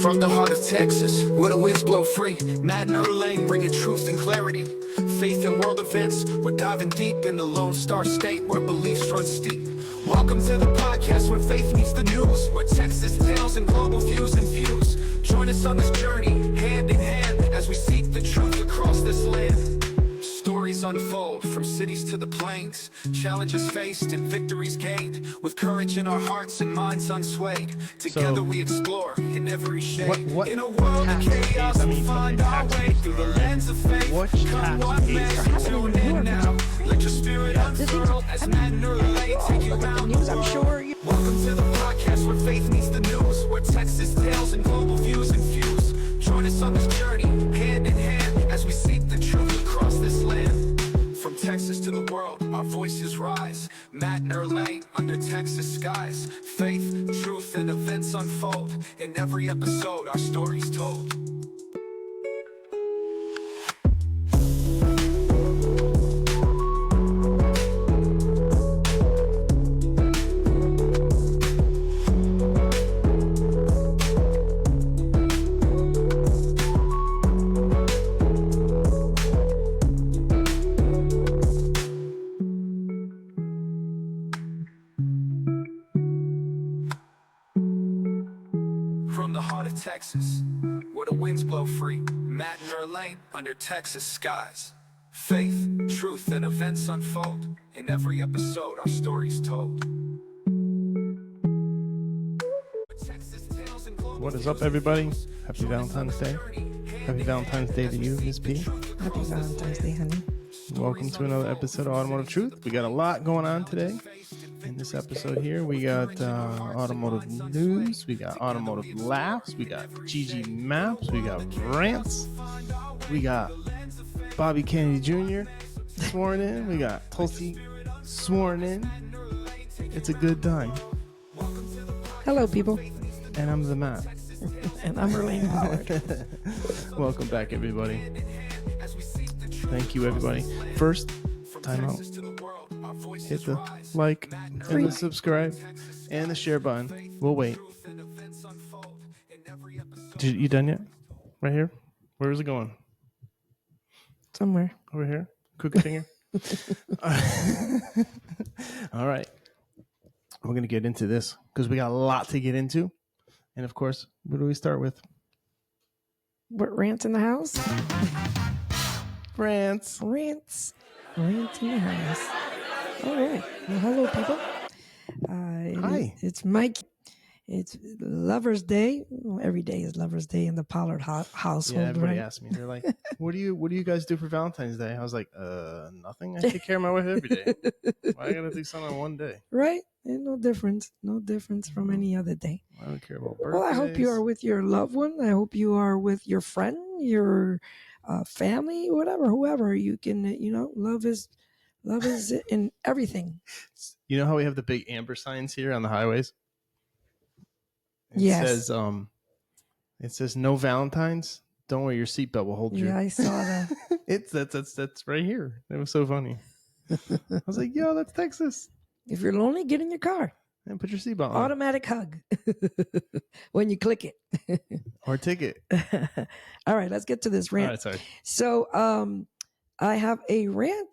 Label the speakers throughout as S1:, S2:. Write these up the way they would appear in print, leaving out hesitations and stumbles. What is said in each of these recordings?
S1: From the heart of Texas, where the winds blow free, Matt and Irlanne bringing truth and clarity. Faith in world events, we're diving deep in the Lone Star State where beliefs run steep. Welcome to the podcast where faith meets the news, where Texas tales and global views infuse. Join us on this journey, hand in hand, as we seek the truth across this land. Stories unfold from cities to the plains, challenges faced and victories gained, with courage in our hearts and minds unswayed. Together we explore in every shade.
S2: What
S1: in a world of chaos, we find our way through the lens of faith. Come what may, tune in now. Let your spirit unfurl as Matt and Irlanne take you around the world. Welcome to the podcast where faith meets the news, where Texas tales and global views infuse. Join us on this journey, hand in hand, as we seek the truth across this land. From Texas to the world, our voices rise. Matt and Irlanne under Texas skies. Faith, truth, and events unfold. In every episode, our stories told. From the heart of Texas, where the winds blow free, Matt and Irlanne under Texas skies. Faith, truth, and events unfold. In every episode, our stories told.
S2: What is up, everybody? Happy Valentine's Day. Happy Valentine's Day to you, Miss P.
S3: Happy Valentine's Day, honey.
S2: Welcome to another episode of Automotive Truth. We got a lot going on today. In this episode here, we got automotive news, we got automotive laughs, we got GG maps, we got rants, we got Bobby Kennedy Jr. sworn in, we got Tulsi sworn in. It's a good time.
S3: Hello, people.
S2: And I'm the Matt.
S3: And I'm Irlanne Howard.
S2: Welcome back, everybody. Thank you, everybody. First, time out. Hit the like and the subscribe and the share button. We'll wait. You done yet? Right here? Where is it going?
S3: Somewhere.
S2: Over here? Cookie finger? All right. We're going to get into this because we got a lot to get into. And of course, what do we start with?
S3: What, rants in the house?
S2: Rants.
S3: Rants in the house. All right. Well, hello, people.
S2: Hi.
S3: It's Mike. It's Lover's Day. Well, every day is Lover's Day in the Pollard household.
S2: Yeah, everybody
S3: right?
S2: asks me. They're like, "What do you guys do for Valentine's Day?" I was like, nothing. I take care of my wife every day. Why I gotta do something on one day?
S3: Right? And no difference from any other day.
S2: I don't care about birthdays.
S3: Well, I hope you are with your loved one. I hope you are with your friend, your family, whatever, whoever. You can, love is in everything.
S2: You know how we have the big amber signs here on the highways?
S3: Yes.
S2: It says no Valentines. Don't wear your seatbelt. Will hold you.
S3: Yeah, I saw that.
S2: That's right here. It was so funny. I was like, yo, that's Texas.
S3: If you're lonely, get in your car.
S2: And put your seatbelt on.
S3: Automatic hug when you click it.
S2: Or ticket.
S3: All right, let's get to this rant.
S2: All right, sorry.
S3: So I have a rant,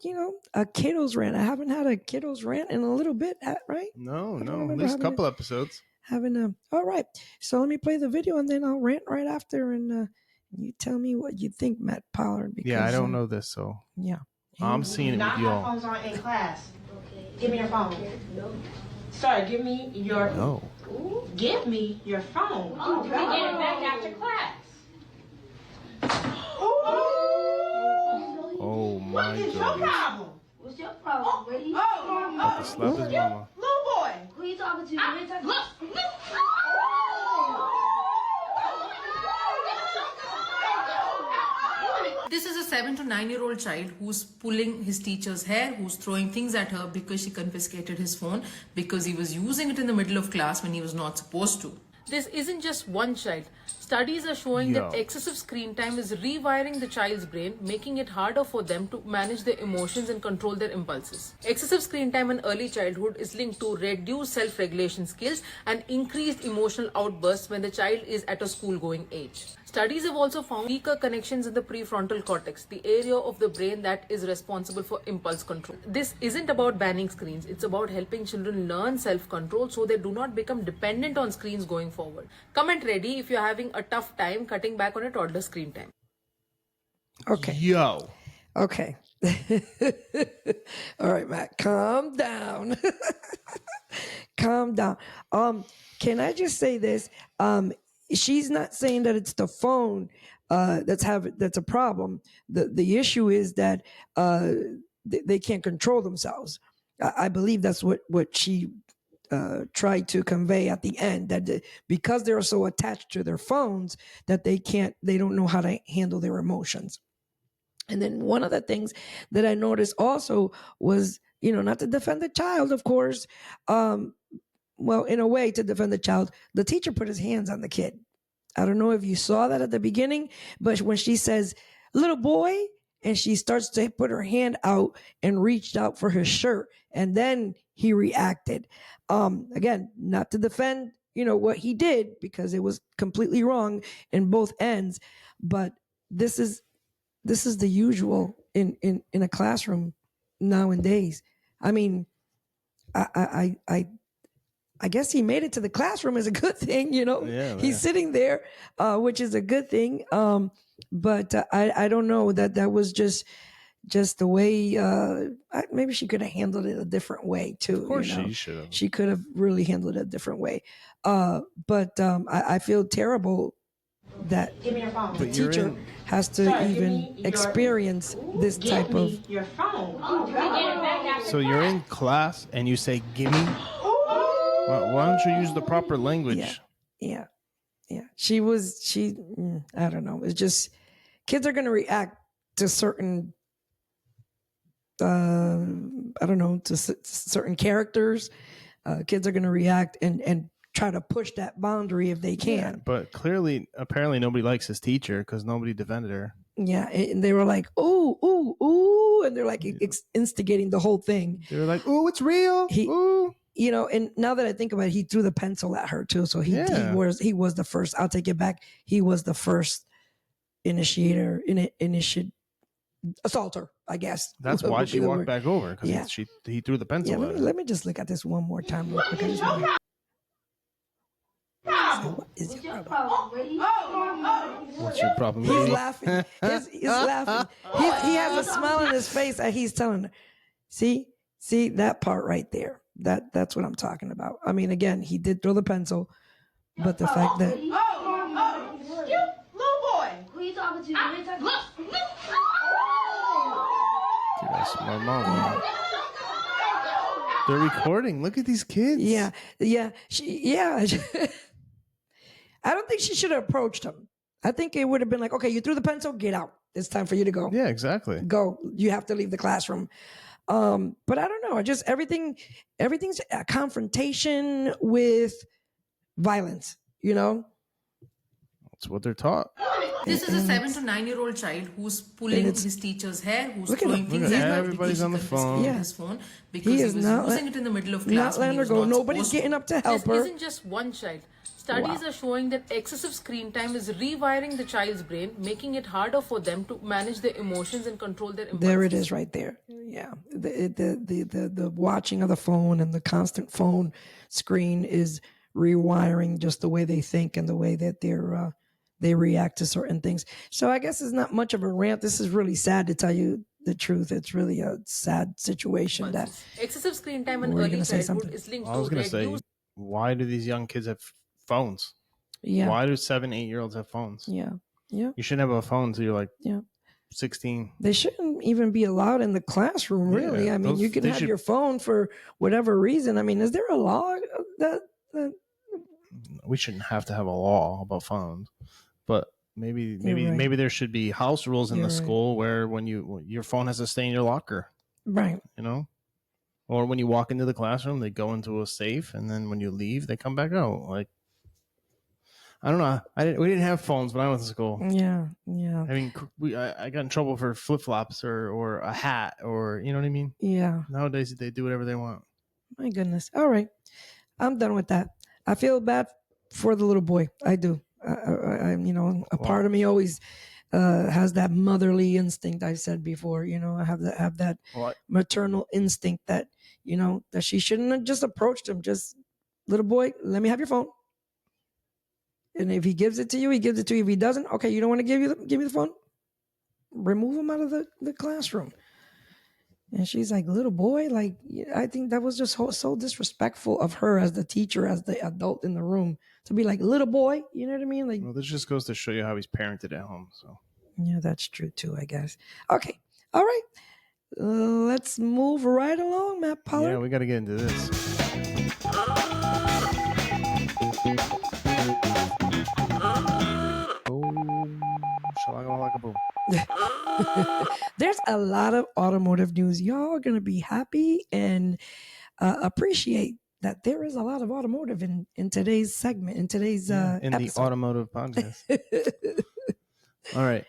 S3: a kiddos rant. I haven't had a kiddos rant in a little bit, right?
S2: No. At least a couple episodes.
S3: All right. So let me play the video and then I'll rant right after and you tell me what you think, Matt Pollard. Because,
S2: yeah, I don't know this, so
S3: yeah.
S2: I'm seeing it with y'all.
S4: Knock my phones on in class. Okay. Give me your phone. No. Sorry, give me your...
S2: No.
S4: Give me your phone. Oh, we get it back after class.
S2: Oh, my
S4: God. What is your problem?
S5: What's your problem, buddy?
S2: About to slap his mama.
S4: Little boy.
S5: Who you talking to? Who you talking to?
S6: This is a 7 to 9-year-old child who's pulling his teacher's hair, who's throwing things at her because she confiscated his phone because he was using it in the middle of class when he was not supposed to. This isn't just one child. Studies are showing that
S2: Yo.
S6: excessive screen time is rewiring the child's brain, making it harder for them to manage their emotions and control their impulses. Excessive screen time in early childhood is linked to reduced self-regulation skills and increased emotional outbursts when the child is at a school-going age. Studies have also found weaker connections in the prefrontal cortex, the area of the brain that is responsible for impulse control. This isn't about banning screens, it's about helping children learn self-control so they do not become dependent on screens going forward. Comment ready if you're having a tough time cutting back on your toddler's screen time.
S3: Okay.
S2: Yo.
S3: Okay. All right, Matt, calm down. Calm down. Can I just say this? She's not saying that it's the phone that's a problem. The issue is that they can't control themselves. I believe that's what she tried to convey at the end, that because they're so attached to their phones that they don't know how to handle their emotions. And then one of the things that I noticed also was, not to defend the child, of course. Well, in a way, to defend the child, the teacher put his hands on the kid. I don't know if you saw that at the beginning, but when she says, "Little boy," and she starts to put her hand out and reached out for his shirt, and then he reacted. Again, not to defend, what he did, because it was completely wrong in both ends, but this is the usual in a classroom nowadays. I mean, I guess he made it to the classroom is a good thing,
S2: Yeah,
S3: He's sitting there, which is a good thing. But I don't know that was just the way. Maybe she could have handled it a different way too.
S2: Of course, she should have.
S3: She could have really handled it a different way. But I feel terrible that
S4: Give me your phone.
S3: the
S2: But you're
S3: teacher
S2: in-
S3: has to
S4: Sorry, give
S3: even
S4: me your-
S3: experience this
S4: Give
S3: type
S4: me
S3: of.
S4: your phone.
S2: So you're in class and you say, "Gimme." Why don't you use the proper language?
S3: Yeah. She. I don't know. It's just kids are going to react to certain. I don't know, to certain characters. Kids are going to react and try to push that boundary if they can.
S2: Yeah, but apparently nobody likes his teacher because nobody defended her.
S3: Yeah, and they were like, "Ooh, ooh, ooh," and they're like instigating the whole thing.
S2: They were like, "Ooh, it's real." Ooh.
S3: And now that I think about it, he threw the pencil at her too. So he was the first. I'll take it back. He was the first assaulter, I guess.
S2: That's why she walked back over, because he threw the pencil
S3: Yeah,
S2: at her.
S3: let me just look at this one more time real quick. I just wanna- So what is your problem?
S2: What's your problem?
S3: He's
S2: lady?
S3: laughing. He's laughing. He has a smile on his face and he's telling her, see that part right there. That's what I'm talking about. I mean, again, he did throw the pencil, but the fact that
S4: You little boy.
S5: Who you talking to? You ain't talking to
S2: Dude, that's my mom. They're recording. Look at these kids.
S3: yeah. I don't think she should have approached him. I think it would have been like, okay, you threw the pencil, get out. It's time for you to go.
S2: Yeah, exactly.
S3: Go. You have to leave the classroom. But I don't know. Just everything's a confrontation with violence,
S2: That's what they're taught.
S6: This is a 7 to 9-year-old child who's pulling his teacher's hair, who's
S3: Look at
S6: throwing
S3: him.
S6: things
S2: Look at
S6: at her.
S2: everybody's
S6: because
S2: on the
S6: she
S2: phone.
S6: confiscated
S3: Yeah.
S6: his phone because
S3: He
S6: he
S3: is
S6: was
S3: not
S6: using it in the middle of
S3: not
S6: class. when
S3: letting
S6: he
S3: her
S6: was
S3: go.
S6: not
S3: Nobody's
S6: supposed to.
S3: getting up to help
S6: This
S3: her.
S6: isn't just one child. Studies are showing that excessive screen time is rewiring the child's brain, making it harder for them to manage their emotions and control their impulses.
S3: There it is right there. Yeah. The watching of the phone and the constant phone screen is rewiring just the way they think and the way that they react to certain things. So I guess it's not much of a rant. This is really sad, to tell you the truth. It's really a sad situation that
S6: Excessive screen time in
S3: Were you
S6: early
S3: gonna say
S6: childhood
S3: something?
S6: is linked
S2: I was
S6: to
S2: going to say,
S6: reduced
S2: why do these young kids have phones?
S3: Yeah.
S2: Why do 7, 8-year-olds have phones?
S3: Yeah. Yeah.
S2: You shouldn't have a phone until you're like
S3: Yeah.
S2: 16.
S3: They shouldn't even be allowed in the classroom, really.
S2: Yeah,
S3: I mean, you can have your phone for whatever reason. I mean, is there a law that
S2: We shouldn't have to have a law about phones, but maybe
S3: right.
S2: there should be house rules in
S3: You're
S2: the
S3: right.
S2: school where when your phone has to stay in your locker,
S3: right?
S2: or when you walk into the classroom, they go into a safe, and then when you leave, they come back out. Like, I don't know. We didn't have phones when I went to school.
S3: Yeah.
S2: I mean, I got in trouble for flip flops or a hat or you know what I mean.
S3: Yeah.
S2: Nowadays they do whatever they want.
S3: My goodness. All right. I'm done with that. I feel bad for the little boy. I do. A part of me always has that motherly instinct I said before. I have that maternal instinct that that she shouldn't have just approached him. Just little boy, let me have your phone. And if he gives it to you, he gives it to you. If he doesn't, okay, you don't want to give me the phone. Remove him out of the classroom. And she's like, little boy, like, I think that was just so disrespectful of her as the teacher, as the adult in the room, to be like, little boy, you know what I mean? Like,
S2: well, this just goes to show you how he's parented at home. So
S3: yeah, that's true too, I guess. Okay, all right, let's move right along, Matt Pollard.
S2: Yeah, we got to get into this.
S3: There's a lot of automotive news. Y'all are going to be happy and appreciate that there is a lot of automotive in today's segment, in today's
S2: in
S3: episode.
S2: the automotive podcast. All right.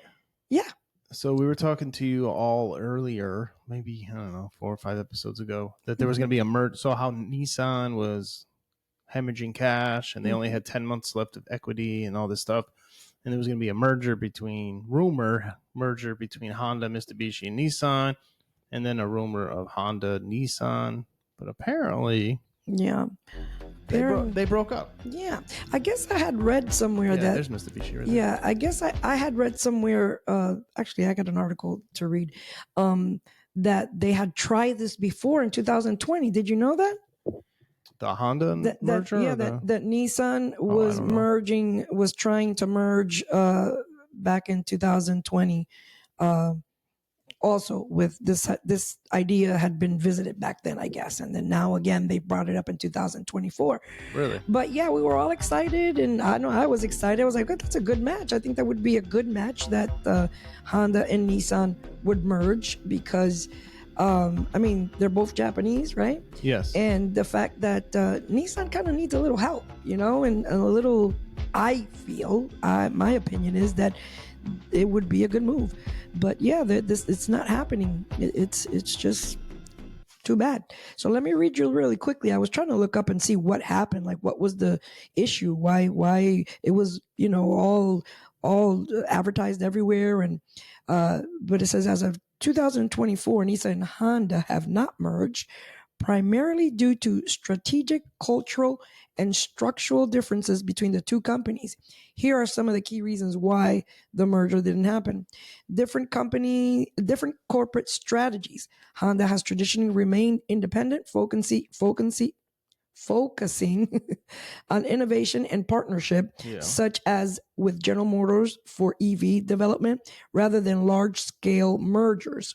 S3: Yeah.
S2: So we were talking to you all earlier, maybe, I don't know, 4 or 5 episodes ago, that there was going to be a merge. So how Nissan was hemorrhaging cash and they only had 10 months left of equity and all this stuff. And there was going to be a merger between Honda, Mitsubishi, and Nissan, and then a rumor of Honda, Nissan. But apparently,
S3: yeah,
S2: they broke up.
S3: Yeah, I guess I had read somewhere that
S2: there's Mitsubishi right there.
S3: Yeah, I guess I had read somewhere. Actually, I got an article to read. That they had tried this before in 2020. Did you know that?
S2: The Honda merger?
S3: That Nissan was trying to merge back in 2020. Also with this idea had been visited back then, I guess. And then now again, they brought it up in 2024.
S2: Really?
S3: But yeah, we were all excited. And I know I was excited. I was like, that's a good match. I think that would be a good match that Honda and Nissan would merge because they're both Japanese, right?
S2: Yes.
S3: And the fact that Nissan kind of needs a little help, and a little, I feel, my opinion is that it would be a good move. But yeah, it's not happening. It's just too bad. So let me read you really quickly. I was trying to look up and see what happened, like what was the issue, why it was, all advertised everywhere. And but it says as of 2024, Nissan and Honda have not merged, primarily due to strategic, cultural, and structural differences between the two companies. Here are some of the key reasons why the merger didn't happen. Different corporate strategies. Honda has traditionally remained independent, focusing on innovation and partnership, such as with General Motors for EV development, rather than large-scale mergers.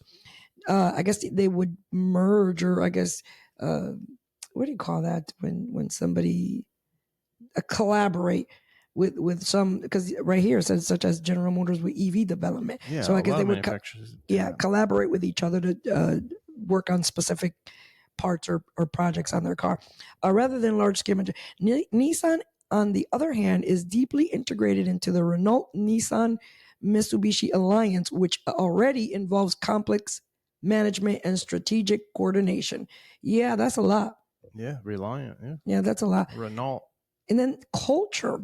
S3: I guess they would merge, or I guess, what do you call that when somebody collaborate with some, because right here it says such as General Motors with EV development.
S2: Yeah,
S3: so I guess they would collaborate with each other to work on specific parts or projects on their car, rather than large-scale. Nissan, on the other hand, is deeply integrated into the Renault-Nissan-Mitsubishi alliance, which already involves complex management and strategic coordination. Yeah, that's a lot.
S2: Yeah, Reliant.
S3: Yeah, that's a lot.
S2: Renault.
S3: And then cultural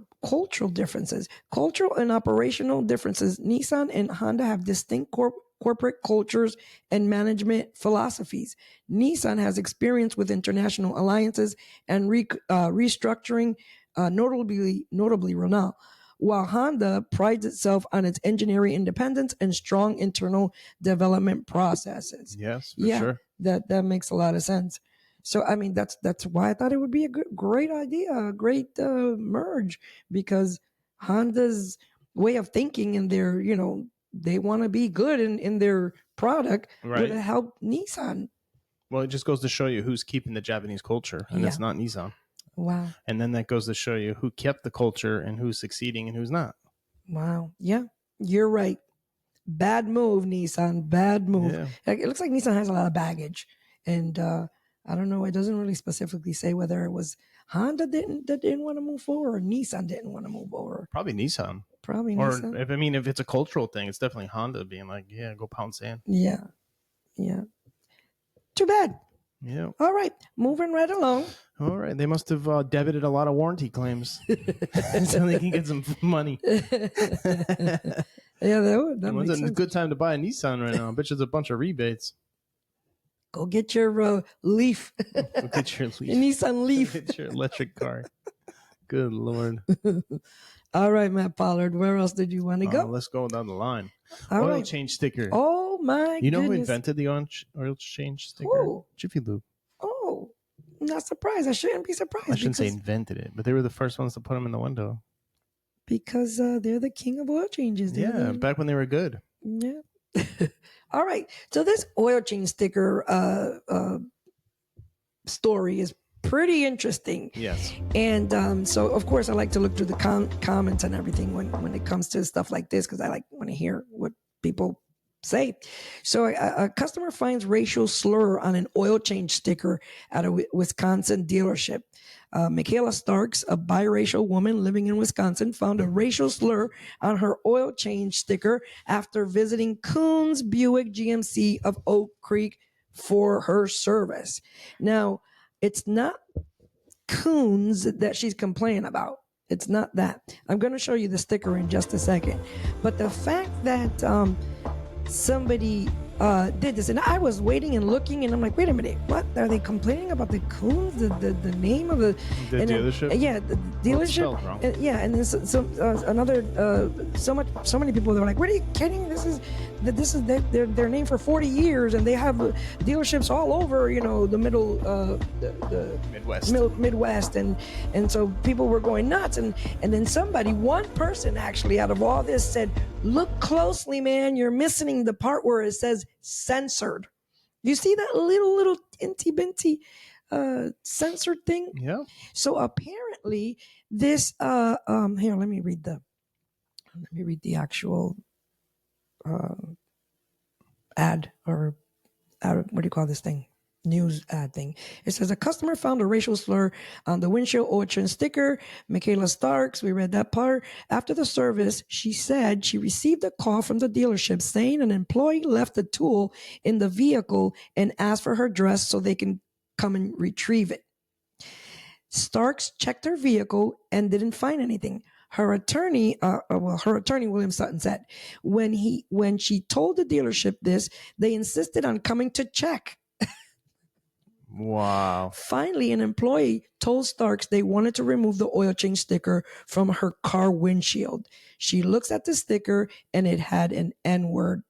S3: differences, cultural and operational differences. Nissan and Honda have distinct corporate cultures and management philosophies. Nissan has experience with international alliances and restructuring, notably Renault, while Honda prides itself on its engineering independence and strong internal development processes.
S2: Yes, for sure.
S3: That makes a lot of sense. So, I mean, that's why I thought it would be a great idea, a great merge, because Honda's way of thinking and their, they want to be good in their product would help Nissan.
S2: Well, it just goes to show you who's keeping the Japanese culture, and it's not Nissan.
S3: Wow.
S2: And then that goes to show you who kept the culture and who's succeeding and who's not.
S3: Wow. Yeah, you're right. Bad move, Nissan. Bad move. Yeah. It looks like Nissan has a lot of baggage. And I don't know. It doesn't really specifically say whether it was Honda that didn't want to move forward or Nissan didn't want to move over.
S2: Probably Nissan.
S3: Probably
S2: Or
S3: Nissan.
S2: if it's a cultural thing, it's definitely Honda being like, yeah, go pound sand.
S3: Yeah. Too bad.
S2: Yeah.
S3: All right, moving right along.
S2: All right. They must have debited a lot of warranty claims so they can get some money.
S3: Yeah, that makes
S2: It's a
S3: sense.
S2: good time to buy a Nissan right now. I bet you there's a bunch of rebates.
S3: Go get your Leaf.
S2: Go get your
S3: Your Nissan Leaf.
S2: Get your electric car. Good Lord.
S3: All right, Matt Pollard. Where else did you want to go?
S2: Let's go down the line.
S3: All
S2: Oil
S3: right.
S2: change sticker.
S3: Oh my!
S2: You know who
S3: goodness.
S2: invented the oil change sticker?
S3: Who?
S2: Jiffy Lube.
S3: Oh, not surprised. I shouldn't be surprised.
S2: I shouldn't say invented it, but they were the first ones to put them in the window.
S3: Because they're the king of oil changes.
S2: Back when they were good.
S3: Yeah. All right. So this oil change sticker story is pretty interesting.
S2: Yes.
S3: And so, of course, I like to look through the comments and everything when it comes to stuff like this because I want to hear what people say. So a customer finds racial slur on an oil change sticker at a Wisconsin dealership. Michaela Starks, a biracial woman living in Wisconsin, found a racial slur on her oil change sticker after visiting Coons Buick GMC of Oak Creek for her service. Now, it's not Coons that she's complaining about. It's not that. I'm going to show you the sticker in just a second. But the fact that somebody did this, and I was waiting and looking, and I'm like, wait a minute, what are they complaining about? The Coons, the name of the
S2: dealership?
S3: Yeah, the dealership.
S2: Well, wrong.
S3: Yeah, and then so many people, they're like, what are you kidding? This is their name for 40 years, and they have dealerships all over, the middle, the Midwest, and so people were going nuts, and then one person actually out of all this said, look closely, man, you're missing the part where it says censored. You see that little inty binty censored thing?
S2: Yeah.
S3: So apparently this here, let me read the actual ad, or what do you call this thing? News ad thing. It says a customer found a racial slur on the windshield oil change sticker. Michaela Starks, we read that part. After the service, she said she received a call from the dealership saying an employee left a tool in the vehicle and asked for her address so they can come and retrieve it. Starks checked her vehicle and didn't find anything. Her attorney William Sutton said when she told the dealership this, they insisted on coming to check.
S2: Wow.
S3: Finally, an employee told Starks they wanted to remove the oil change sticker from her car windshield. She looks at the sticker and it had the N-word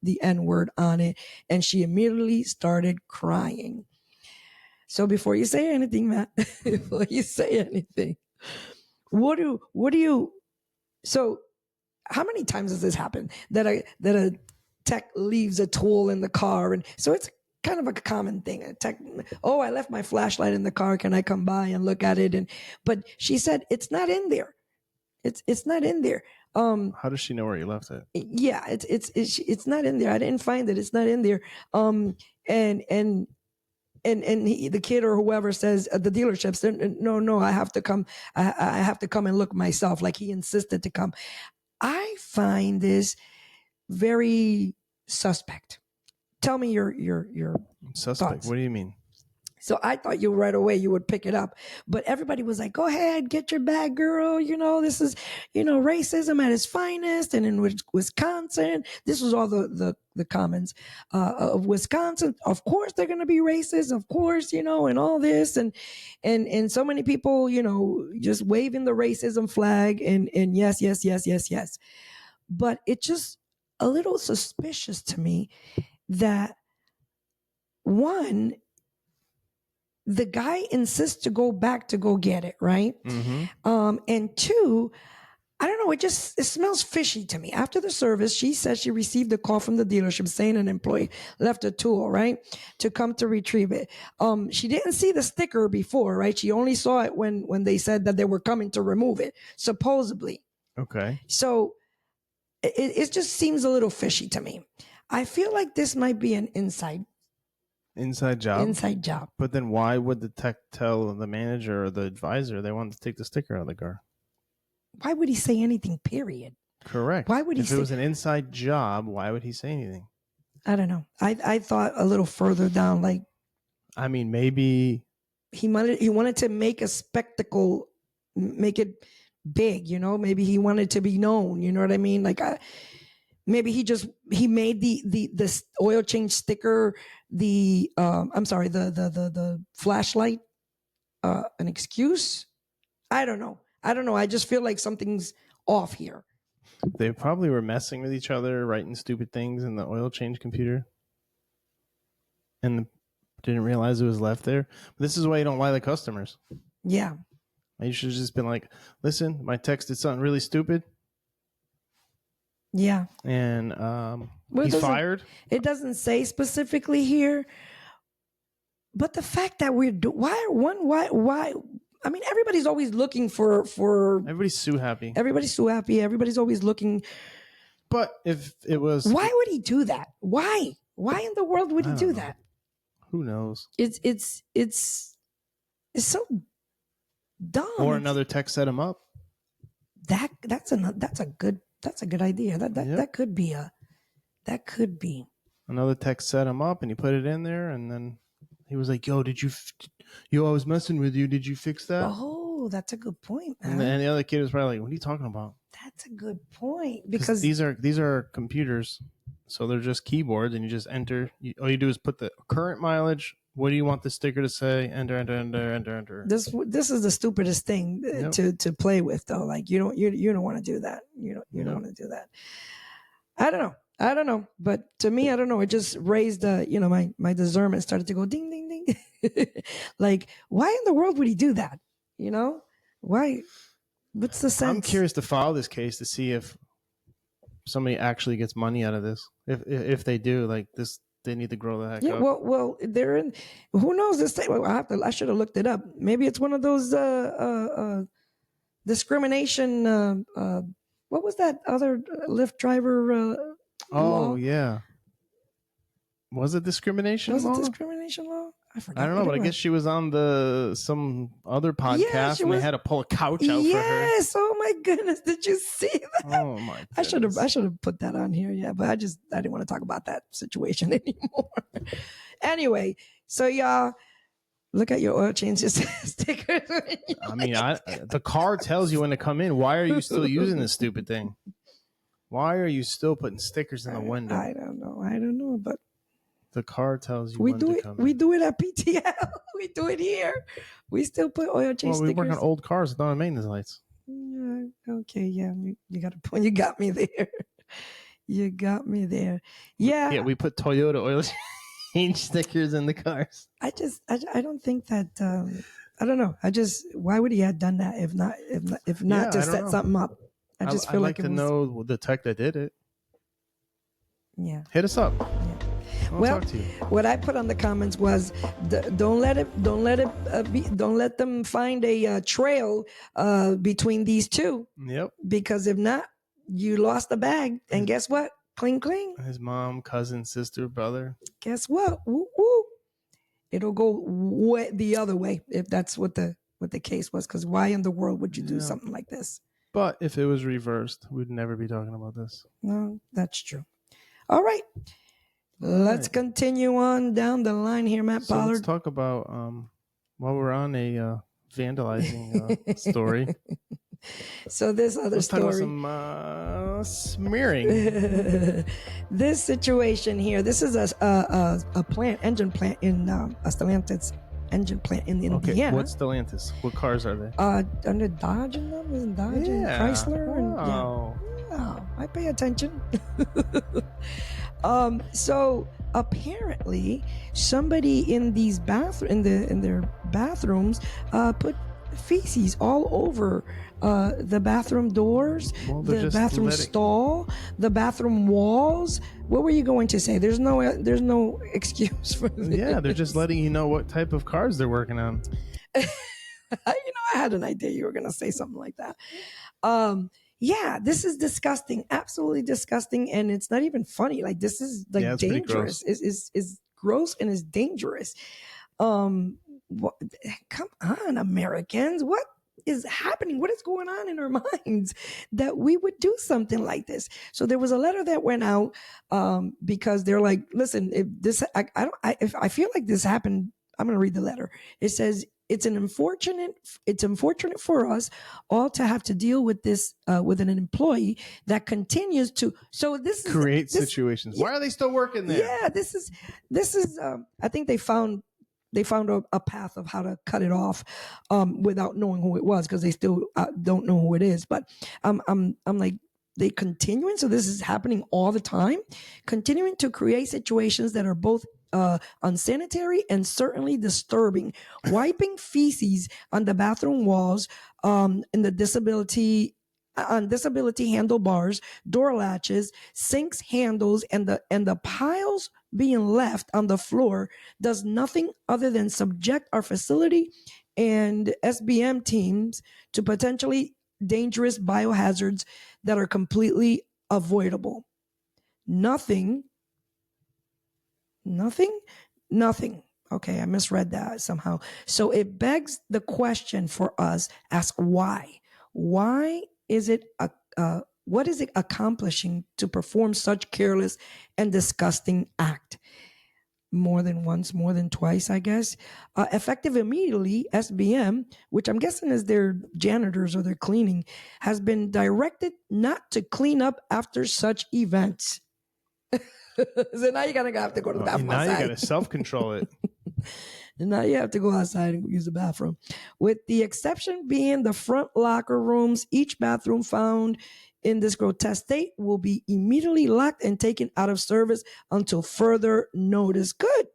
S3: on it, and she immediately started crying. So before you say anything, Matt, so how many times has this happened that a tech leaves a tool in the car? And so it's kind of a common thing. I left my flashlight in the car. Can I come by and look at it? But she said it's not in there. It's not in there.
S2: How does she know where you left it?
S3: Yeah, it's not in there. I didn't find it. It's not in there. And the kid or whoever says the dealership said, no, I have to come. I have to come and look myself. Like he insisted to come. I find this very suspect. Tell me your
S2: suspect.
S3: thoughts.
S2: What do you mean?
S3: So I thought right away you would pick it up, but everybody was like, "Go ahead, get your bag, girl." This is, racism at its finest. And in Wisconsin, this was all the comments of Wisconsin. Of course, they're going to be racist. Of course, and all this, and so many people, just waving the racism flag, and yes. But it's just a little suspicious to me that one, the guy insists to go back to go get it, right?
S2: Mm-hmm.
S3: And two, I don't know, it smells fishy to me. After the service, she says she received a call from the dealership saying an employee left a tool, right, to come to retrieve it. She didn't see the sticker before, right? She only saw it when they said that they were coming to remove it, supposedly.
S2: Okay.
S3: So it just seems a little fishy to me. I feel like this might be an inside
S2: Inside job.
S3: Inside job.
S2: But then why would the tech tell the manager or the advisor they wanted to take the sticker out of the car?
S3: Why would he say anything, period?
S2: Correct.
S3: Why would he
S2: if
S3: say...
S2: it was an inside job, why would he say anything?
S3: I don't know. I thought a little further down, like...
S2: I mean, maybe...
S3: He wanted to make a spectacle, make it big, you know? Maybe he wanted to be known, you know what I mean? Like, maybe he made the oil change sticker, the flashlight, an excuse. I don't know. I just feel like something's off here.
S2: They probably were messing with each other, writing stupid things in the oil change computer, and didn't realize it was left there. But this is why you don't lie to customers.
S3: Yeah.
S2: You should have just been like, listen, my text did something really stupid.
S3: Yeah.
S2: And he's fired.
S3: It doesn't say specifically here. But the fact that why? I mean, everybody's always looking for.
S2: Everybody's so happy.
S3: Everybody's always looking.
S2: But if it was,
S3: why would he do that? Why in the world would he do that?
S2: Who knows?
S3: It's so dumb.
S2: Or another tech set him up.
S3: That's a good idea. That could be.
S2: Another tech set him up, and he put it in there, and then he was like, "Yo, I was messing with you. Did you fix that?"
S3: Oh, that's a good point, man.
S2: And the other kid was probably like, "What are you talking about?"
S3: That's a good point, because
S2: these are computers, so they're just keyboards, and you just enter. All you do is put the current mileage. What do you want the sticker to say? Enter.
S3: This is the stupidest thing to play with, though. Like you don't want to do that. You don't want to do that. I don't know. But to me, I don't know. It just raised my discernment started to go ding ding ding. Like, why in the world would he do that? You know, why? What's the sense?
S2: I'm curious to follow this case to see if somebody actually gets money out of this. If they do, like this. They need to grow the heck up.
S3: Well, they're in. Who knows this thing? I should have looked it up. Maybe it's one of those discrimination. What was that other Lyft driver? Law?
S2: Yeah. Was it discrimination law?
S3: Was it discrimination law? I forgot.
S2: I don't know, but I guess she was on some other podcast, and they had to pull a couch out for her.
S3: Yes. Oh my goodness! Did you see that?
S2: Oh my goodness.
S3: I should have put that on here. Yeah, but I didn't want to talk about that situation anymore. Anyway, so y'all look at your oil changes stickers.
S2: I mean, the car tells you when to come in. Why are you still using this stupid thing? Why are you still putting stickers in the window?
S3: I don't know, but
S2: the car tells you
S3: we
S2: when
S3: do
S2: to
S3: it.
S2: come
S3: We
S2: in.
S3: do it at PTL. We do it here. We still put oil change
S2: we
S3: stickers.
S2: work on old cars with no maintenance lights.
S3: Yeah, okay, yeah, you got a point. You got me there. You got me there. Yeah.
S2: Yeah, we put Toyota oil change stickers in the cars.
S3: I don't think that. I don't know. Why would he have done that if not to set something up? I just feel
S2: like to know the tech that did it.
S3: Yeah.
S2: Hit us up.
S3: Yeah.
S2: Well, talk to you.
S3: What I put on the comments was, don't let them find a trail between these two.
S2: Yep.
S3: Because if not, you lost the bag, and guess what? Cling, cling.
S2: His mom, cousin, sister, brother.
S3: Guess what? Woo, woo. It'll go the other way if that's what the case was. Because why in the world would you do something like this?
S2: But if it was reversed, we'd never be talking about this.
S3: No, that's true. All right. Let's continue on down the line here, Matt Pollard.
S2: Let's talk about while we're on a vandalizing story.
S3: So this other
S2: Let's
S3: story.
S2: talk about some smearing.
S3: This situation here. This is a engine plant in Stellantis engine plant in Indiana.
S2: Okay, what's Stellantis? What cars are they?
S3: Under Dodge and them, isn't Dodge and Chrysler and I pay attention. So apparently somebody in these in their bathrooms put feces all over the bathroom doors, the bathroom stall, the bathroom walls. What were you going to say? There's no excuse for this.
S2: Yeah, they're just letting you know what type of cars they're working on.
S3: I had an idea you were going to say something like that. Yeah, this is disgusting, absolutely disgusting, and it's not even funny. Like, this is like dangerous. It's gross and it's dangerous. What, come on, Americans. What is happening? What is going on in our minds that we would do something like this? So there was a letter that went out because they're like, listen, if this, if I feel like this happened, I'm going to read the letter. It says, it's unfortunate for us all to have to deal with this with an employee that continues to. So this
S2: create
S3: this,
S2: situations. Why are they still working there?
S3: Yeah, this is. I think they found a path of how to cut it off without knowing who it was, because they still don't know who it is. But I'm like, they continuing. So this is happening all the time, continuing to create situations that are both unsanitary and certainly disturbing. Wiping feces on the bathroom walls, in the disability handlebars, door latches, sinks handles, and the piles being left on the floor does nothing other than subject our facility and SBM teams to potentially dangerous biohazards that are completely avoidable. Nothing. Okay, I misread that somehow. So it begs the question for us: ask why. Why is it what is it accomplishing to perform such careless and disgusting act? More than once, more than twice, I guess. Effective immediately, SBM, which I'm guessing is their janitors or their cleaning, has been directed not to clean up after such events. So now you're going to have to go to the bathroom
S2: now
S3: outside.
S2: You got to self-control it.
S3: And now you have to go outside and use the bathroom. With the exception being the front locker rooms, each bathroom found in this grotesque state will be immediately locked and taken out of service until further notice. Good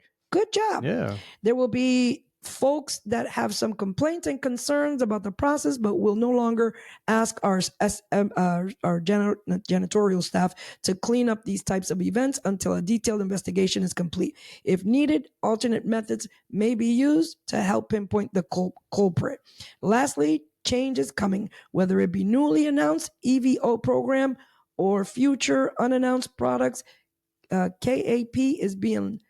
S3: job.
S2: Yeah.
S3: There will be folks that have some complaints and concerns about the process, but will no longer ask our janitorial staff to clean up these types of events until a detailed investigation is complete. If needed, alternate methods may be used to help pinpoint the culprit. Lastly, change is coming, whether it be newly announced EVO program or future unannounced products. KAP is being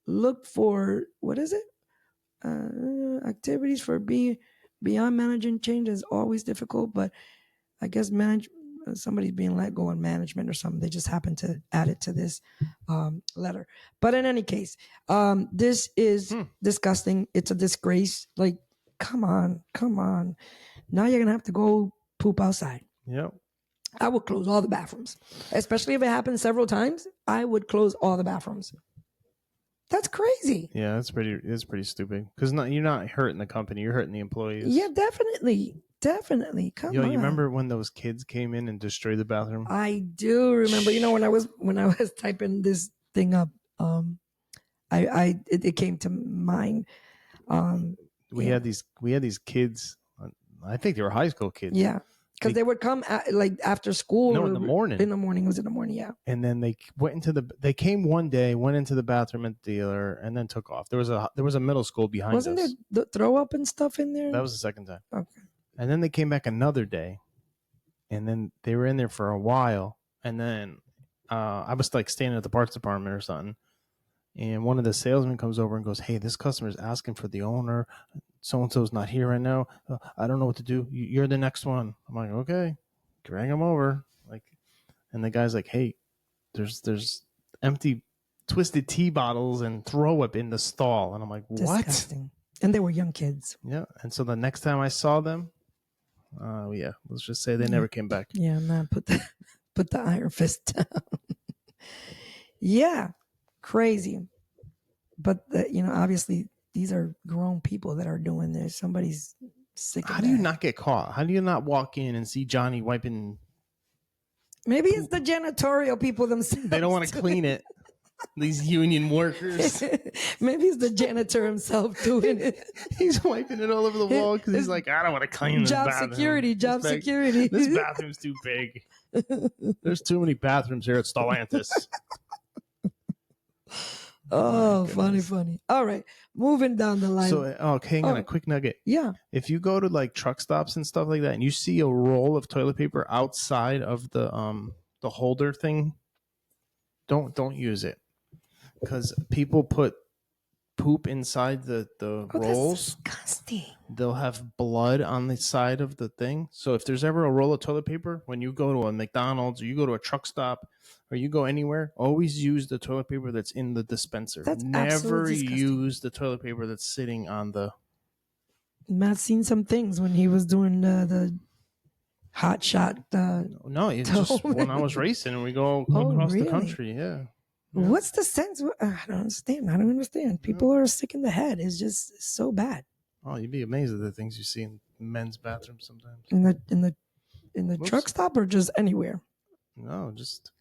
S3: looked for. What is it? Activities for being beyond managing change is always difficult, but I guess somebody's being let go on management or something. They just happen to add it to this letter. But in any case, this is disgusting. It's a disgrace. Like, come on. Now you're gonna have to go poop outside.
S2: Yep.
S3: I would close all the bathrooms, especially if it happens several times. I would close all the bathrooms. That's crazy.
S2: Yeah, it's pretty stupid. Because you're not hurting the company, you're hurting the employees.
S3: Yeah, definitely. Come on.
S2: You remember when those kids came in and destroyed the bathroom?
S3: I do remember. You know, when I was typing this thing up, it came to mind.
S2: We had these kids. I think they were high school kids.
S3: Yeah. Because they would come after school.
S2: No, in the morning.
S3: In the morning. It was in the morning, yeah.
S2: And then they came one day, went into the bathroom at the dealer, and then took off. There was a middle school behind us.
S3: Wasn't there the throw up and stuff in there?
S2: That was the second time.
S3: Okay.
S2: And then they came back another day, and then they were in there for a while. And then I was like standing at the parts department or something, and one of the salesmen comes over and goes, "Hey, this customer's asking for the owner. So-and-so's not here right now. I don't know what to do. You're the next one." I'm like, okay, drag him over. And the guy's like, "Hey, there's empty twisted tea bottles and throw up in the stall." And I'm like, what?
S3: Disgusting. And they were young kids.
S2: Yeah. And so the next time I saw them, let's just say they never came back.
S3: Yeah, man, put the iron fist down. Yeah, crazy. But obviously, these are grown people that are doing this. Somebody's sick.
S2: How do you not get caught? How do you not walk in and see Johnny wiping?
S3: Maybe it's the janitorial people themselves.
S2: They don't want to clean it. These union workers.
S3: Maybe it's the janitor himself doing it.
S2: He's wiping it all over the wall because he's like, I don't want to clean this bathroom.
S3: Job security.
S2: This bathroom's too big. There's too many bathrooms here at Stellantis.
S3: Oh, funny. All right, moving down the line.
S2: So, hang on, a quick nugget.
S3: Yeah.
S2: If you go to like truck stops and stuff like that, and you see a roll of toilet paper outside of the holder thing, don't use it, because people put poop inside the
S3: Oh,
S2: rolls.
S3: that's disgusting.
S2: They'll have blood on the side of the thing. So if there's ever a roll of toilet paper, when you go to a McDonald's or you go to a truck stop or you go anywhere, always use the toilet paper that's in the dispenser.
S3: That's
S2: Never
S3: absolutely disgusting.
S2: use the toilet paper that's sitting on the...
S3: Matt's seen some things when he was doing the hot shot.
S2: No, it's just when I was racing and we go across the country. Yeah.
S3: What's the sense? I don't understand. People are sick in the head. It's just so bad.
S2: Oh, you'd be amazed at the things you see in men's bathrooms sometimes.
S3: In the truck stop or just anywhere?
S2: No, just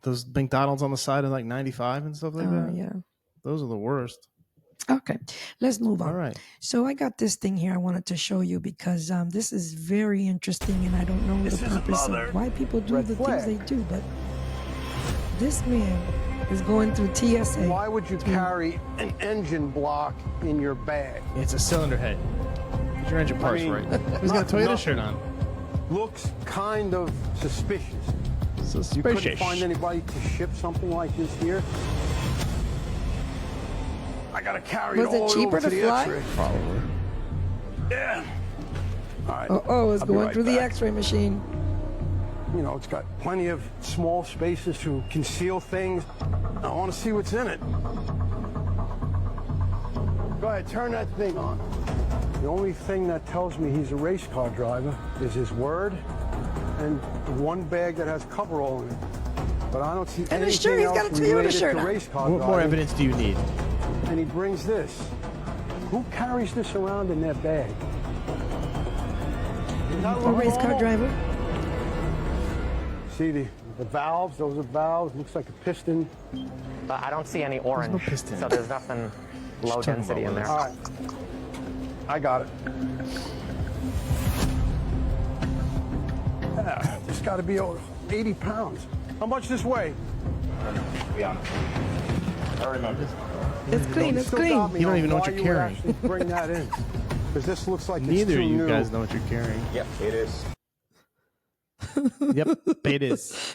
S2: those McDonald's on the side of like 95 and stuff like that.
S3: Yeah.
S2: Those are the worst.
S3: Okay, let's move on.
S2: All right.
S3: So I got this thing here I wanted to show you because this is very interesting and I don't know the purpose of why people do the things they do, but this man is going through TSA.
S7: Why would you carry an engine block in your bag?
S2: It's a cylinder head. Get your engine parts right. He's got a Toyota shirt on.
S7: Looks kind of suspicious. You couldn't find anybody to ship something like this here? I gotta carry it all
S3: Was it cheaper
S7: over
S3: to
S7: the
S3: fly?
S7: X-ray.
S2: Probably.
S7: Yeah. All right.
S3: It's
S7: I'll be
S3: going
S7: right
S3: through the
S7: back.
S3: X-ray machine.
S7: You know, it's got plenty of small spaces to conceal things. I want to see what's in it. Go ahead, turn that thing on. The only thing that tells me he's a race car driver is his word and one bag that has coverall in it. But I don't see
S3: And his shirt,
S7: anything
S3: he's
S7: else
S3: got a Toyota
S7: related
S3: shirt
S7: to
S3: on.
S7: race car
S2: What more
S7: driving.
S2: evidence do you need?
S7: And he brings this. Who carries this around in their bag? Does that
S3: A
S7: look
S3: race car
S7: normal?
S3: driver.
S7: See the valves, those are valves, looks like a piston.
S8: But I don't see any orange,
S2: no piston.
S8: so there's nothing low
S2: talking
S8: density in
S2: about
S8: there.
S7: All right, I got it. Yeah, it's got to be over 80 pounds. How much this weigh?
S3: It's clean. It's clean.
S2: You don't even know what you're carrying.
S7: Actually bring that in, because this looks like
S2: Neither
S7: it's
S2: of
S7: too
S2: you
S7: new.
S2: guys know what you're carrying.
S9: Yep, it is.
S2: Yep, it is.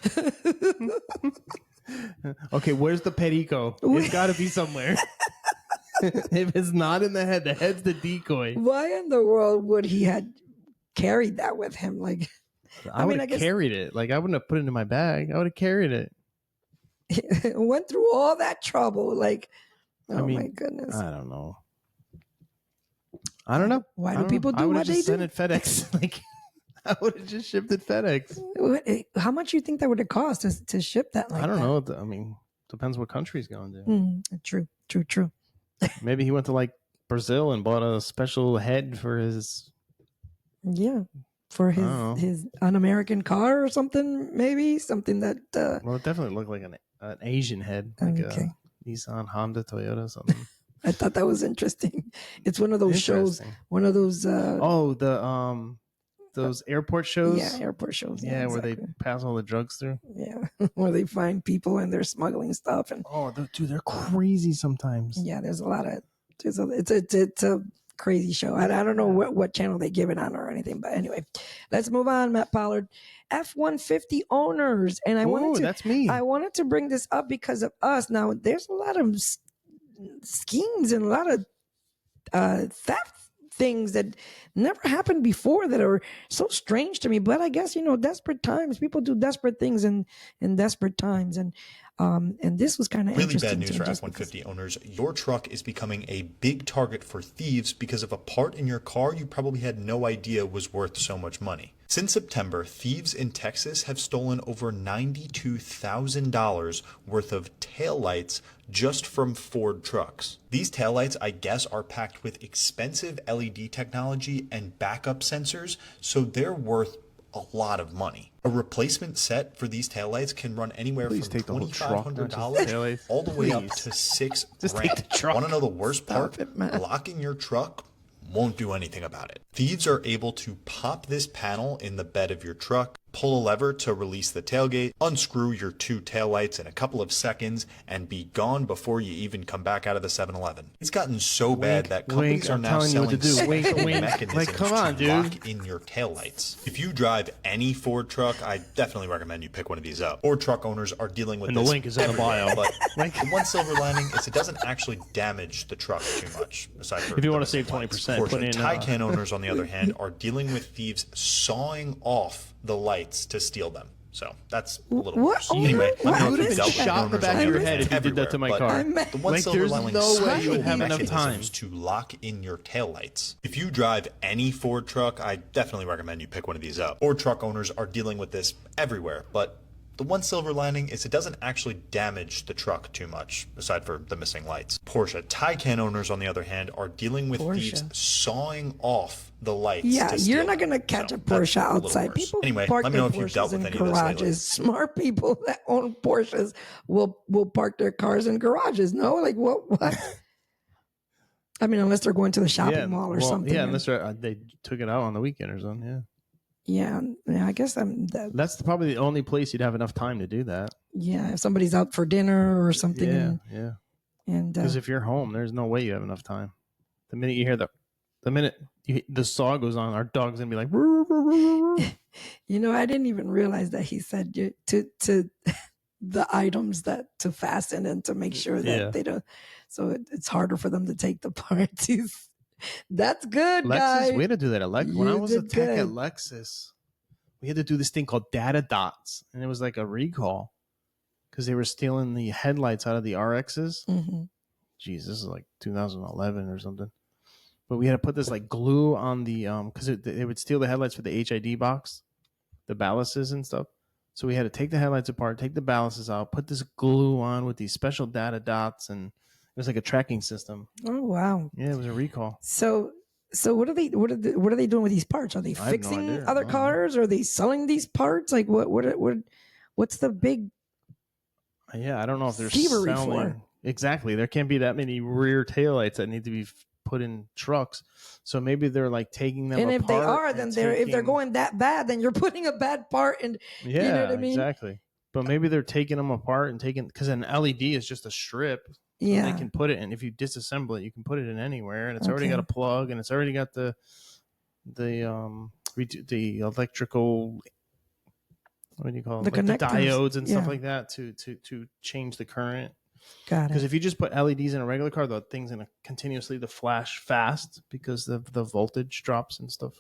S2: Okay, where's the perico? It's got to be somewhere. If it's not in the head's the decoy.
S3: Why in the world would he had carried that with him? Like,
S2: I would have
S3: guess
S2: carried it. Like, I wouldn't have put it in my bag. I would have carried it.
S3: went through all that trouble. Like, oh
S2: I mean,
S3: my goodness.
S2: I don't know. I don't know.
S3: Why
S2: I
S3: do
S2: don't
S3: people
S2: know.
S3: do
S2: I would
S3: what
S2: have just
S3: they
S2: sent it FedEx. Like, I would have just shipped it FedEx.
S3: How much you think that would have cost to ship that? Like
S2: I don't
S3: that?
S2: know. I mean, depends what country he's going to.
S3: True.
S2: Maybe he went to like Brazil and bought a special head for his.
S3: Yeah, for
S2: Oh.
S3: his un-American car or something. Maybe something that.
S2: Well, it definitely looked like an Asian head, like
S3: Okay.
S2: a Nissan, Honda, Toyota, something.
S3: I thought that was interesting. It's one of those shows.
S2: Interesting.
S3: One of those.
S2: Oh, those airport shows.
S3: Yeah, airport shows.
S2: Yeah, where they
S3: exactly.
S2: pass all the drugs through.
S3: Yeah, where they find people and they're smuggling stuff and.
S2: Oh, dude, they're crazy sometimes.
S3: Yeah, there's a lot of it's a crazy show. I don't know what channel they give it on or anything, but anyway, let's move on. Matt Pollard, F-150 owners, and
S2: That's me.
S3: I wanted to bring this up because of us. Now, there's a lot of schemes and a lot of theft things that never happened before that are so strange to me. But I guess desperate times. People do desperate things in desperate times, and this was kind of
S10: Really
S3: interesting.
S10: bad news
S3: to
S10: for
S3: me just
S10: F-150 owners. Your truck is becoming a big target for thieves because of a part in your car you probably had no idea was worth so much money. Since September, thieves in Texas have stolen over $92,000 worth of taillights just from Ford trucks. These taillights, I guess, are packed with expensive LED technology and backup sensors, so they're worth a lot of money. A replacement set for these taillights can run anywhere
S2: Please
S10: from
S2: take the whole truck, not just the
S10: $2,500
S2: taillights.
S10: all the way up
S2: Please.
S10: to $6,000.
S2: Just take the truck.
S10: Want to know the worst part?
S3: Stop it, man.
S10: Locking your truck won't do anything about it. Thieves are able to pop this panel in the bed of your truck, pull a lever to release the tailgate, unscrew your two taillights in a couple of seconds, and be gone before you even come back out of the 7-Eleven. It's gotten so bad that companies are now selling special mechanisms
S2: like, come on,
S10: to
S2: dude.
S10: lock in your taillights. If you drive any Ford truck, I definitely recommend you pick one of these up. Ford truck owners are dealing with
S2: And
S10: this
S2: the link is in the bio.
S10: but the one silver lining is it doesn't actually damage the truck too much. Aside from
S2: If you
S10: the
S2: want to save
S10: missing
S2: 20%,
S10: lights.
S2: put in
S10: Taycan owners, on the other hand, are dealing with thieves sawing off the lights to steal them. So that's a little worse. Anyway, let me know if you've dealt with
S2: shot in the
S10: owners
S2: back
S10: on
S2: of your
S10: other
S2: head
S10: hand
S2: if you did that to my
S10: everywhere,
S2: car.
S10: but the one
S2: Like,
S10: silver
S2: there's
S10: lining,
S2: no way you would have
S10: special
S2: enough time.
S10: mechanisms to lock in your taillights. If you drive any Ford truck, I definitely recommend you pick one of these up. Ford truck owners are dealing with this everywhere, but the one silver lining is it doesn't actually damage the truck too much, aside for the missing lights. Porsche Taycan owners, on the other hand, are dealing with thieves sawing off the lights.
S3: Yeah,
S10: to steal
S3: you're not
S10: them.
S3: going to catch
S10: So
S3: a Porsche
S10: that's a little
S3: outside.
S10: worse.
S3: People
S10: Anyway,
S3: park
S10: let me
S3: their
S10: know if you've dealt
S3: Porsches
S10: with
S3: in
S10: any of this lately.
S3: garages. Smart people that own Porsches will park their cars in garages. No, like what? I mean, unless they're going to the shopping mall or something.
S2: Yeah, unless they took it out on the weekend or something. Yeah.
S3: Yeah, I guess
S2: that's probably the only place you'd have enough time to do that.
S3: Yeah, if somebody's out for dinner or something.
S2: Yeah.
S3: And
S2: because if you're home, there's no way you have enough time. The minute you hear the saw goes on, our dog's gonna be like.
S3: You know, I didn't even realize that he said to the items that to fasten and to make sure that they don't. So it's harder for them to take the parts. That's good,
S2: Lexus,
S3: guys.
S2: we had to do that at Lexus. When I was a tech at Lexus, we had to do this thing called data dots, and it was like a recall because they were stealing the headlights out of the RXs.
S3: Mm-hmm.
S2: Jeez, this is like 2011 or something. But we had to put this like glue on the because they would steal the headlights for the HID box, the ballasts and stuff. So we had to take the headlights apart, take the ballasts out, put this glue on with these special data dots, and it was like a tracking system.
S3: Oh wow!
S2: Yeah, it was a recall.
S3: So what are they doing with these parts? Are they fixing other cars? Or are they selling these parts? Like what's the big?
S2: Yeah, I don't know if they're
S3: thievery
S2: selling.
S3: For?
S2: Exactly, there can't be that many rear taillights that need to be put in trucks. So maybe they're like taking them.
S3: And
S2: apart
S3: if they are, then if they're going that bad, then you're putting a bad part in.
S2: Yeah,
S3: you know what I mean?
S2: Exactly. But maybe they're taking them apart and because an LED is just a strip. So
S3: yeah,
S2: they can put it in. If you disassemble it, you can put it in anywhere, and it's already got a plug, and it's already got the electrical. What do you call it?
S3: The
S2: like the diodes and stuff
S3: yeah.
S2: like that to change the current.
S3: Got it.
S2: Because if you just put LEDs in a regular car, the thing's gonna continuously to flash fast because the voltage drops and stuff.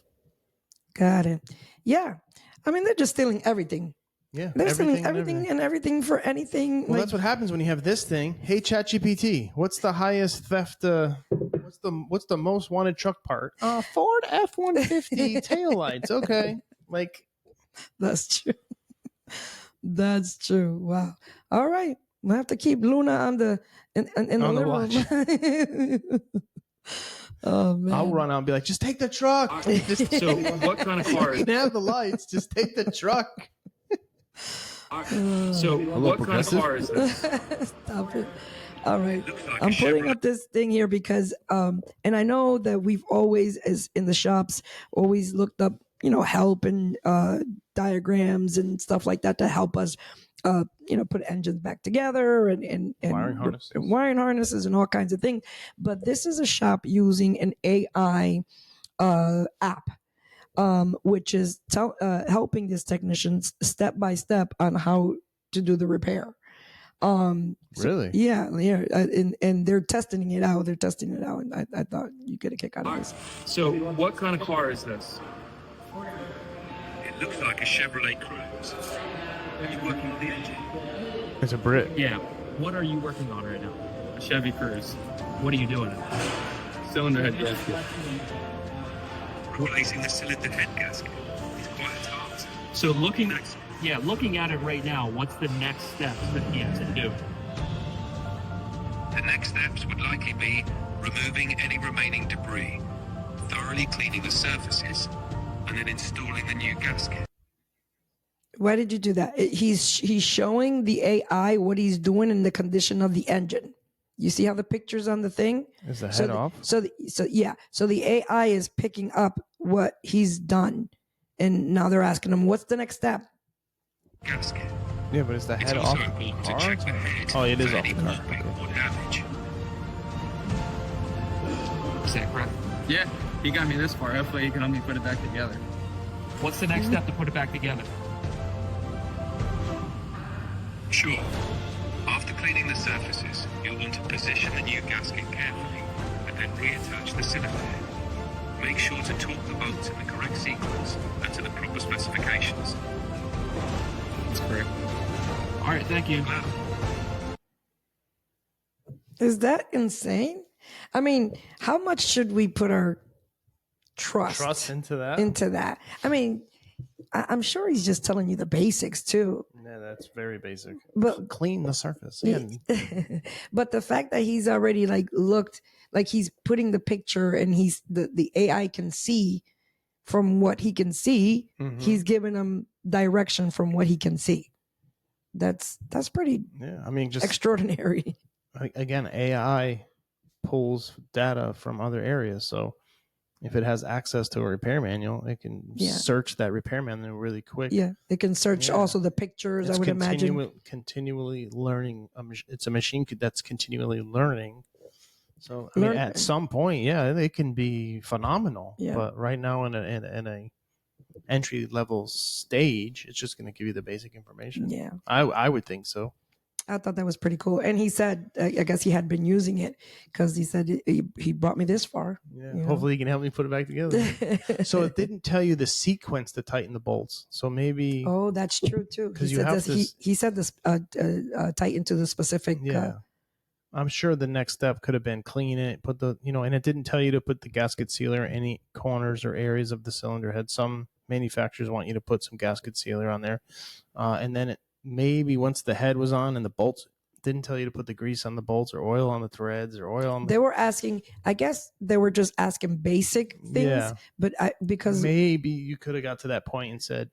S3: Got it. Yeah, I mean they're just stealing everything.
S2: Yeah,
S3: they're stealing everything and everything for anything.
S2: Well, that's what happens when you have this thing. Hey, ChatGPT, what's the highest theft? What's the most wanted truck part? Ford F-150 taillights. Okay, like
S3: that's true. That's true. Wow. All right, we'll have to keep Luna on the in the living room. Oh man!
S2: I'll run out and be like, just take the truck.
S9: So, what kind of car?
S2: You can have the lights. Just take the truck.
S9: So, what kind of car is this?
S3: Stop it. All right. I'm putting up this thing here because, and I know that we've always, as in the shops, always looked up, help and diagrams and stuff like that to help us, put engines back together and wiring harnesses and all kinds of things. But this is a shop using an AI app. Which is helping these technicians step by step on how to do the repair.
S2: Really?
S3: Yeah, and they're testing it out. And I thought you get a kick out of this.
S9: So, what kind of car is this?
S11: It looks like a Chevrolet Cruze. Are you working with the engine?
S2: It's a Brit.
S9: Yeah. What are you working on right now? A Chevy Cruze. What are you doing? Cylinder head gasket.
S11: Replacing the cylinder head gasket. It's quite a task.
S9: So looking at it right now, what's the next steps that he has to do?
S11: The next steps would likely be removing any remaining debris, thoroughly cleaning the surfaces, and then installing the new gasket.
S3: Why did you do that? He's showing the AI what he's doing in the condition of the engine. You see how the picture's on the thing?
S2: Is the head off?
S3: So the AI is picking up what he's done And now they're asking him, what's the next step?
S11: Gasket.
S2: Yeah, but is the
S11: It's
S2: head
S11: also
S2: off the
S11: important to
S2: car?
S11: check the head
S2: Oh, it is
S11: for
S2: off
S11: any
S2: the car.
S11: popping
S2: Okay.
S11: or damage.
S9: Is that correct? Yeah, he got me this far. Hopefully he can help me put it back together. What's the next step to put it back together?
S11: Sure. After cleaning the surfaces, you'll want to position the new gasket carefully and then reattach the cylinder head. Make sure to torque the bolts in the correct sequence and to the proper specifications.
S9: That's correct. All right, thank you.
S3: Is that insane? I mean, how much should we put our trust
S2: into that?
S3: Into that. I mean, I'm sure he's just telling you the basics too.
S2: Yeah, that's very basic.
S3: But
S2: clean the surface. Yeah.
S3: But the fact that he's already like looked, like he's putting the picture and he's the AI can see from what he can see.
S2: Mhm.
S3: He's giving him direction from what he can see. That's pretty
S2: Yeah, I mean, just
S3: extraordinary.
S2: again, AI pulls data from other areas. So if it has access to a repair manual, it can search that repair manual really quick.
S3: Yeah, it can search also the pictures. I would imagine.
S2: Continually learning. It's a machine that's continually learning. So I mean, at some point, yeah, it can be phenomenal.
S3: Yeah.
S2: But right now, in a entry level stage, it's just going to give you the basic information.
S3: Yeah,
S2: I would think so.
S3: I thought that was pretty cool. And he said, I guess he had been using it because he said he brought me this far.
S2: Yeah,
S3: you know?
S2: hopefully he can help me put it back together. So it didn't tell you the sequence to tighten the bolts. So maybe.
S3: Oh, that's true too. He
S2: you
S3: said
S2: have
S3: this,
S2: to
S3: he said this tighten to the specific.
S2: Yeah. I'm sure the next step could have been clean it, put the, and it didn't tell you to put the gasket sealer in any corners or areas of the cylinder head. Some manufacturers want you to put some gasket sealer on there. And then maybe once the head was on and the bolts, didn't tell you to put the grease on the bolts or oil on the threads or oil on the...
S3: They were asking, I guess they were just asking basic things, but because
S2: maybe you could have got to that point and said,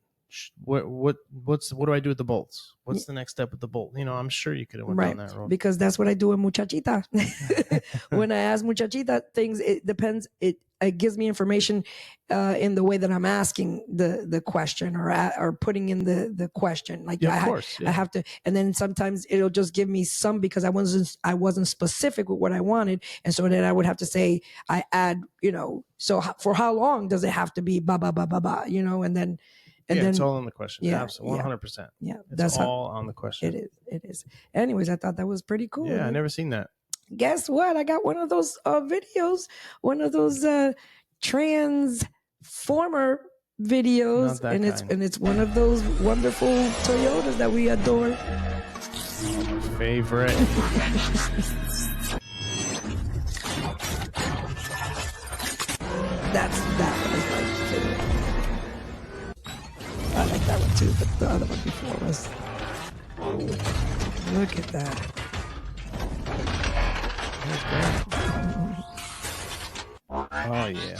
S2: what do I do with the bolts? What's the next step with the bolt? I'm sure you could have went down that road.
S3: Because that's what I do with Muchachita. When I ask Muchachita things, it depends. It gives me information in the way that I'm asking the question or putting in the question. Like I have to, and then sometimes it'll just give me some because I wasn't specific with what I wanted, and so then I would have to say I add, so for how long does it have to be? Ba ba ba ba ba, and then. And then,
S2: it's all on the question.
S3: Yeah,
S2: absolutely, 100%.
S3: Yeah,
S2: that's all on the question.
S3: It is. Anyways, I thought that was pretty cool.
S2: Yeah, I never seen that.
S3: Guess what? I got one of those videos, one of those transformer videos, and it's one of those wonderful Toyotas that we adore.
S2: Favorite.
S3: That one is my favorite. I like that one too, but the other one before was. Look at that.
S2: Oh yeah.
S3: Yeah.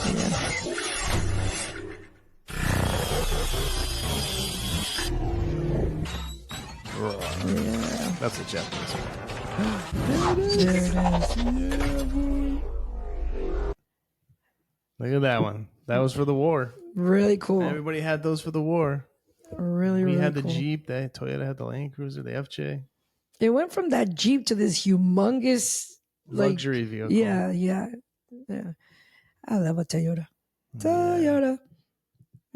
S2: That's a Japanese one.
S3: There it is.
S2: Yeah, boy. Look at that one. That was for the war.
S3: Really cool.
S2: Everybody had those for the war.
S3: Really,
S2: we
S3: really
S2: had the
S3: cool.
S2: Jeep. Toyota had the Land Cruiser, the FJ.
S3: It went from that Jeep to this humongous
S2: luxury vehicle.
S3: Yeah. I love a Toyota. Toyota.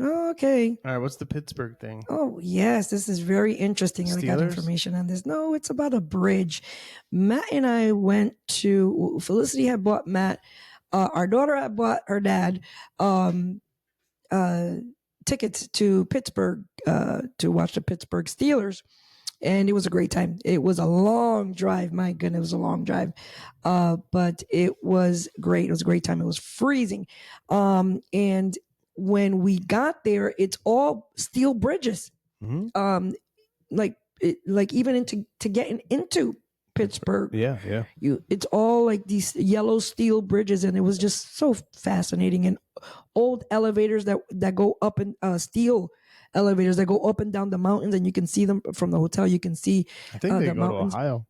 S3: Okay.
S2: All right. What's the Pittsburgh thing?
S3: Oh, yes. This is very interesting. I got information on this. No, it's about a bridge. Matt and I went to, Felicity had bought Matt, our daughter had bought her dad tickets to Pittsburgh to watch the Pittsburgh Steelers. And it was a great time. It was a long drive. My goodness, it was a long drive. But it was great. It was a great time. It was freezing. And when we got there, it's all steel bridges.
S2: Mm-hmm.
S3: Like even to getting into Pittsburgh.
S2: Yeah.
S3: It's all like these yellow steel bridges, and it was just so fascinating. And old elevators that go up and steel elevators that go up and down the mountains, and you can see them from the hotel. You can see
S2: I think they
S3: the
S2: go
S3: mountains.
S2: to Ohio.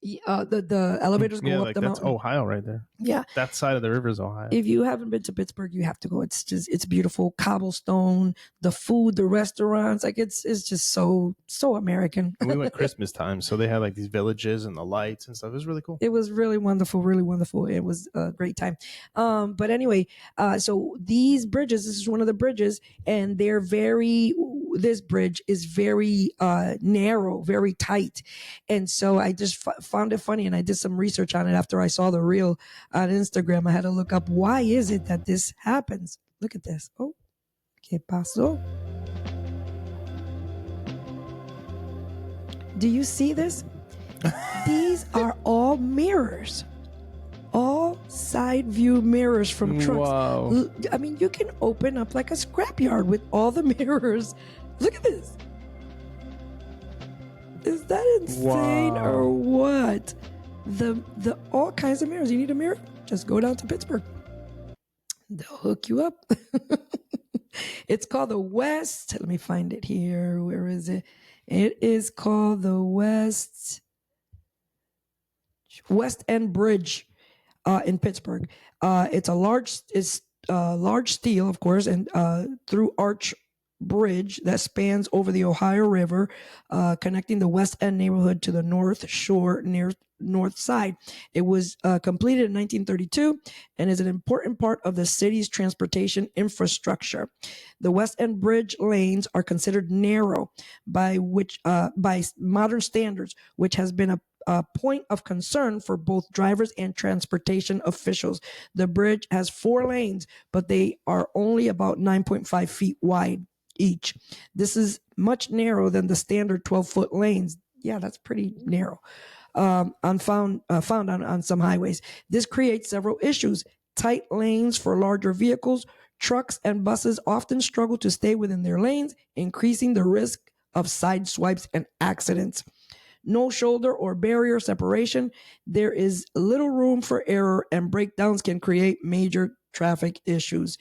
S3: The elevators go up the
S2: that's
S3: mountain.
S2: Ohio right there.
S3: Yeah.
S2: That side of the river is Ohio.
S3: If you haven't been to Pittsburgh, you have to go. It's beautiful. Cobblestone, the food, the restaurants, like it's just so American.
S2: And we went Christmas time, so they had like these villages and the lights and stuff. It was really cool.
S3: It was really wonderful, really wonderful. It was a great time. But anyway, so these bridges, this is one of the bridges, and this bridge is very narrow, very tight. And so I just found it funny, and I did some research on it after I saw the reel on Instagram. I had to look up, why is it that this happens? Look at this. Oh, ¿qué pasó? Do you see this? These are all mirrors. All side view mirrors from trucks.
S2: Wow.
S3: I mean, you can open up like a scrapyard with all the mirrors. Look at this. Is that insane or what? The all kinds of mirrors. You need a mirror? Just go down to Pittsburgh. They'll hook you up. It's called the West. Let me find it here. Where is it? It is called the West End Bridge in Pittsburgh. It's a large steel, of course, and through arch bridge that spans over the Ohio River, connecting the West End neighborhood to the North Shore near north side. It was completed in 1932 and is an important part of the city's transportation infrastructure. The West End Bridge lanes are considered narrow by modern standards, which has been a point of concern for both drivers and transportation officials. The bridge has 4 lanes, but they are only about 9.5 feet wide each. This is much narrower than the standard 12-foot lanes. Yeah, that's pretty narrow. Found on some highways. This creates several issues. Tight lanes for larger vehicles. Trucks and buses often struggle to stay within their lanes, increasing the risk of side swipes and accidents. No shoulder or barrier separation. There is little room for error, and breakdowns can create major traffic issues.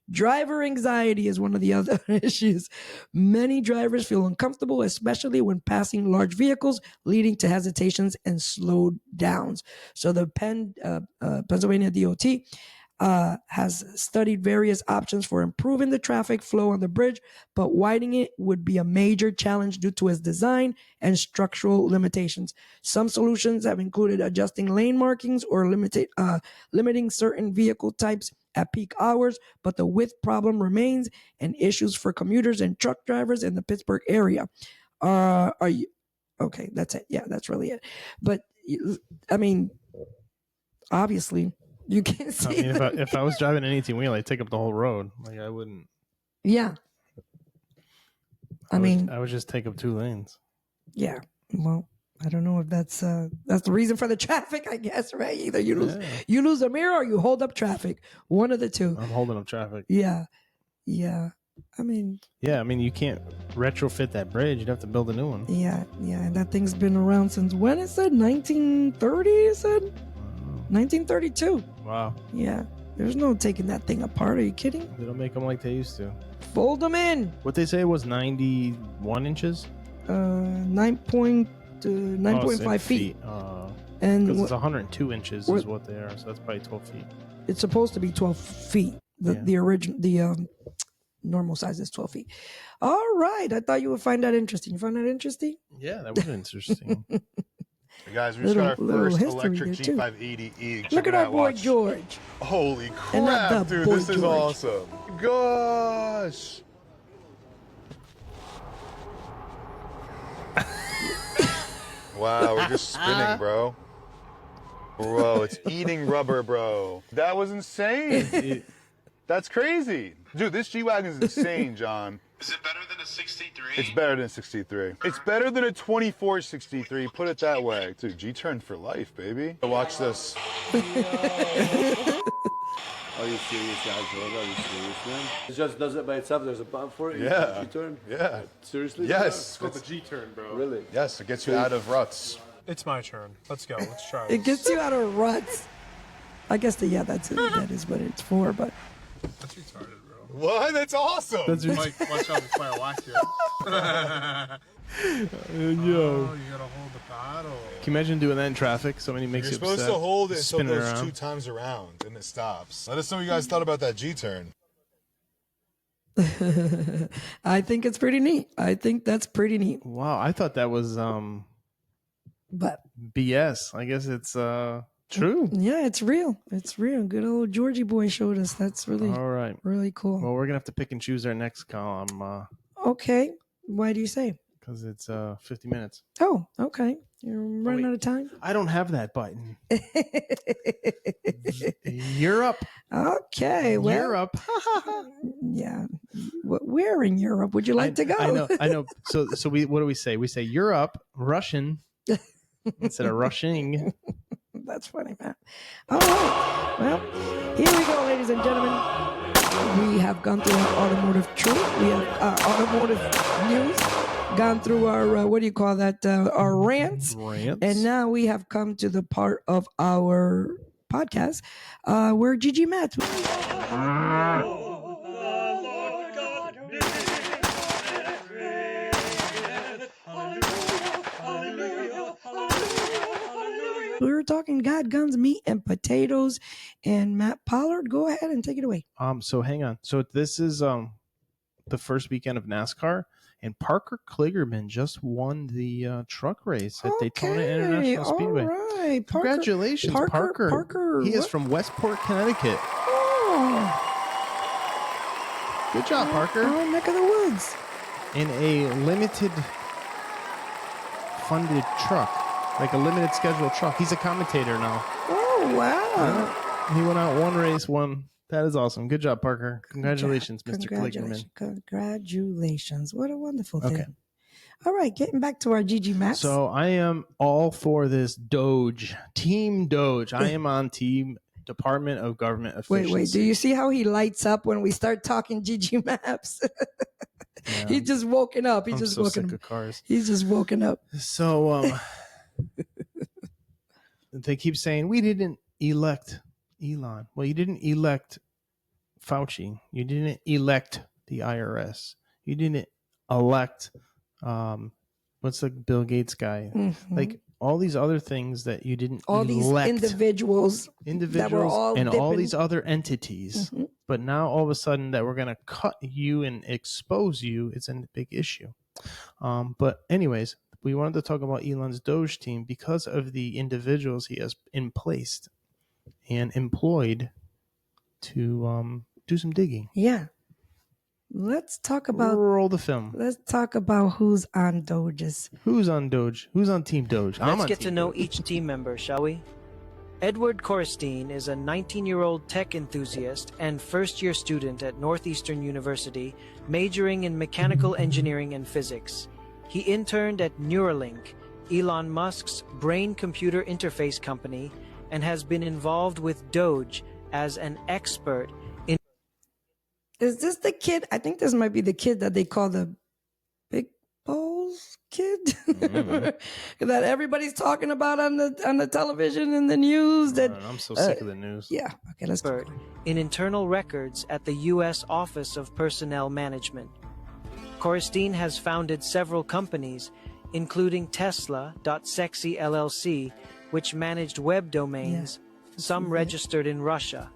S3: Driver anxiety is one of the other issues. Many drivers feel uncomfortable, especially when passing large vehicles, leading to hesitations and slowed downs. So the Pennsylvania DOT has studied various options for improving the traffic flow on the bridge, but widening it would be a major challenge due to its design and structural limitations. Some solutions have included adjusting lane markings or limiting certain vehicle types at peak hours, but the width problem remains, and issues for commuters and truck drivers in the Pittsburgh area. Are you okay? That's it. Yeah, that's really it. But I mean, obviously, you can't see.
S2: I mean, if I was driving an 18-wheel, I'd take up the whole road. Like I wouldn't.
S3: Yeah. I
S2: would just take up 2 lanes.
S3: Yeah. Well, I don't know if that's the reason for the traffic, I guess, right? Either you lose a mirror or you hold up traffic. One of the two.
S2: I'm holding up traffic.
S3: Yeah. Yeah. I mean,
S2: you can't retrofit that bridge. You'd have to build a new one.
S3: Yeah. And that thing's been around since when? It said 1930. It said 1932.
S2: Wow.
S3: Yeah. There's no taking that thing apart. Are you kidding?
S2: They don't make them like they used to.
S3: Fold them in.
S2: What they say was 91 inches.
S3: 9.5 feet.
S2: And it's 102 inches is what they are, so that's probably 12 feet.
S3: It's supposed to be 12 feet. The normal size is 12 feet. All right. I thought you would find that interesting. You find that interesting?
S2: Yeah, that was interesting.
S12: Hey guys, we just got our first electric G580E.
S3: Look at our boy George.
S12: Holy crap, dude, this is awesome. Gosh. Wow, we're just spinning, bro. Bro, it's eating rubber, bro. That was insane. That's crazy. Dude, this G-Wagon is insane, John.
S11: Is it better than a 63?
S12: It's better than a 63. It's better than a 24 63, put it that way. Dude, G-turn for life, baby. Watch this.
S13: Are you serious, guys? Are you serious, man? It just does it by itself. There's a button for it.
S12: Yeah.
S13: G-turn.
S12: Yeah.
S13: Seriously?
S12: Yes.
S13: It's called the G-turn, bro. Really?
S12: Yes, it gets you out of ruts.
S14: It's my turn. Let's go. Let's try
S3: It gets you out of ruts. I guess that is what it's for, but
S14: that's retarded, bro.
S12: What? That's awesome.
S2: That's
S14: Mike, watch out, it's fire wax here.
S2: Yo.
S14: Oh, you gotta hold the paddle.
S2: Can you imagine doing that in traffic? Somebody makes
S12: You're
S2: you
S12: supposed
S2: upset,
S12: to hold it until it
S2: spin
S12: goes
S2: around.
S12: 2 times around and it stops. Let us know what you guys thought about that G-turn.
S3: I think it's pretty neat. I think that's pretty neat.
S2: Wow, I thought that was
S3: But
S2: BS. I guess it's true.
S3: yeah, it's real. It's real. Good old Georgie boy showed us. That's really
S2: All right.
S3: really cool.
S2: Well, we're gonna have to pick and choose our next column
S3: Okay. Why do you say?
S2: because it's 50 minutes.
S3: Oh, okay. You're running out of time.
S2: I don't have that button. Europe.
S3: Okay. Well,
S2: Europe.
S3: yeah. Where in Europe would you like to go?
S2: I know. So we what do we say? We say Europe, Russian instead of rushing.
S3: That's funny, man. All right. Well, here we go, ladies and gentlemen. We have gone through our automotive truth. We have automotive news. Gone through our what do you call that? Our rants. And now we have come to the part of our podcast where Gigi Matt. We were talking God, guns, meat, and potatoes. And Matt Pollard, go ahead and take it away.
S2: So hang on. So this is the first weekend of NASCAR, and Parker Kligerman just won the truck race at Daytona International Speedway.
S3: All right,
S2: Congratulations, Parker.
S3: Parker.
S2: He is from Westport, Connecticut.
S3: Oh.
S2: Good job, Parker.
S3: Oh, neck of the woods.
S2: In a limited funded truck, like a limited schedule truck. He's a commentator now.
S3: Oh, wow.
S2: Yeah. He went out one race, won. That is awesome. Good job, Parker. Congratulations, Mr. Kligerman.
S3: Congratulations. What a wonderful thing. Okay. All right, getting back to our Gigi Maps.
S2: So I am all for this Doge, Team Doge. I am on Team Department of Government Efficiency.
S3: Wait. Do you see how he lights up when we start talking Gigi Maps? Yeah. He's just woken up. He's just woken up.
S2: Cars.
S3: He's just woken up.
S2: So they keep saying we didn't elect Elon. Well, you didn't elect Fauci. You didn't elect the IRS. You didn't elect what's the Bill Gates guy? Mm-hmm. Like all these other things that you didn't elect.
S3: These individuals that were all
S2: and all these other entities. Mm-hmm. But now all of a sudden that we're going to cut you and expose you is a big issue. But anyways, we wanted to talk about Elon's Doge team because of the individuals he has in place and employed to do some digging.
S3: Yeah. Let's talk about...
S2: Roll the film.
S3: Let's talk about who's on Doges.
S2: Who's on Doge? Who's on Team Doge?
S15: Let's get to know each team member, shall we? Edward Korstein is a 19-year-old tech enthusiast and first-year student at Northeastern University, majoring in mechanical engineering and physics. He interned at Neuralink, Elon Musk's brain-computer interface company, and has been involved with Doge as an expert in...
S3: Is this the kid? I think this might be the kid that they call the Big Balls kid. Mm-hmm. That everybody's talking about on the television and the news. That
S2: I'm so sick of the news.
S3: Yeah. Okay, let's go.
S15: In internal records at the U.S. Office of Personnel Management. Korstein has founded several companies, including Tesla.sexy LLC, which managed web domains, some registered in Russia.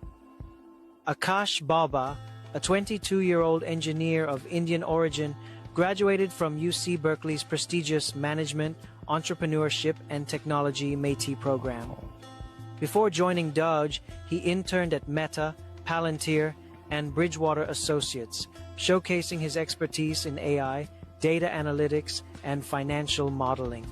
S15: Akash Baba, a 22-year-old engineer of Indian origin, graduated from UC Berkeley's prestigious Management, Entrepreneurship, and Technology Métis program. Before joining Doge, he interned at Meta, Palantir, and Bridgewater Associates, showcasing his expertise in AI, data analytics, and financial modeling.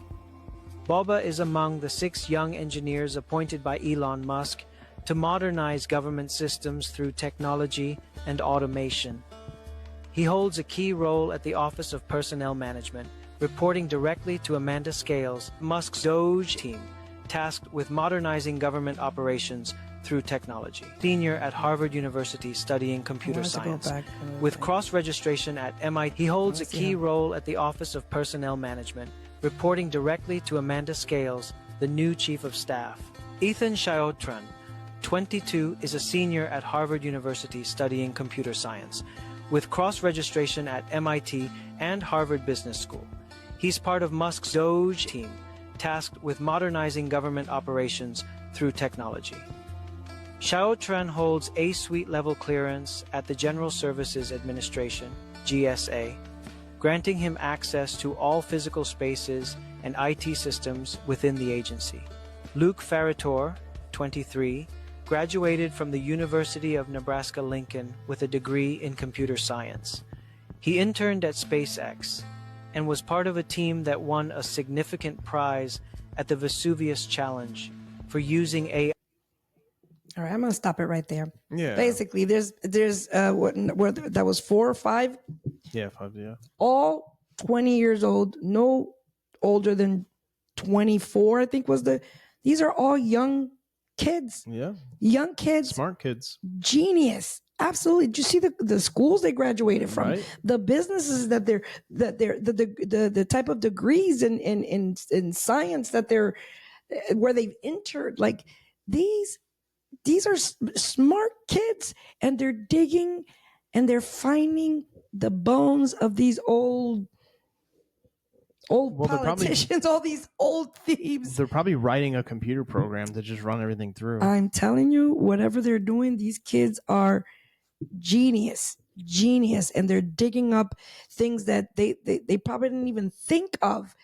S15: Baba is among the 6 young engineers appointed by Elon Musk to modernize government systems through technology and automation. He holds a key role at the Office of Personnel Management, reporting directly to Amanda Scales, Musk's Doge team, tasked with modernizing government operations through technology. Senior at Harvard University studying computer science. With cross-registration at MIT, he holds a key role at the Office of Personnel Management, reporting directly to Amanda Scales, the new Chief of Staff. Ethan Chiotran, 22 is a senior at Harvard University studying computer science, with cross-registration at MIT and Harvard Business School. He's part of Musk's Doge team, tasked with modernizing government operations through technology. Xiao Tran holds A-suite level clearance at the General Services Administration, GSA, granting him access to all physical spaces and IT systems within the agency. Luke Farritor, 23, graduated from the University of Nebraska-Lincoln with a degree in computer science. He interned at SpaceX and was part of a team that won a significant prize at the Vesuvius Challenge for using AI.
S3: All right, I'm gonna stop it right there.
S2: Yeah.
S3: Basically, there's what that was 4 or 5.
S2: Yeah, 5. Yeah.
S3: All 20 years old, no older than 24. I think was the. These are all young kids.
S2: Yeah.
S3: Young kids.
S2: Smart kids.
S3: Genius. Absolutely. Did you see the schools they graduated from?
S2: Right.
S3: The businesses that they're the type of degrees in science that they're where they've entered. Like these are smart kids, and they're digging and they're finding the bones of these old politicians, all these old thieves.
S2: They're probably writing a computer program to just run everything through.
S3: I'm telling you, whatever they're doing, these kids are genius, and they're digging up things that they probably didn't even think of.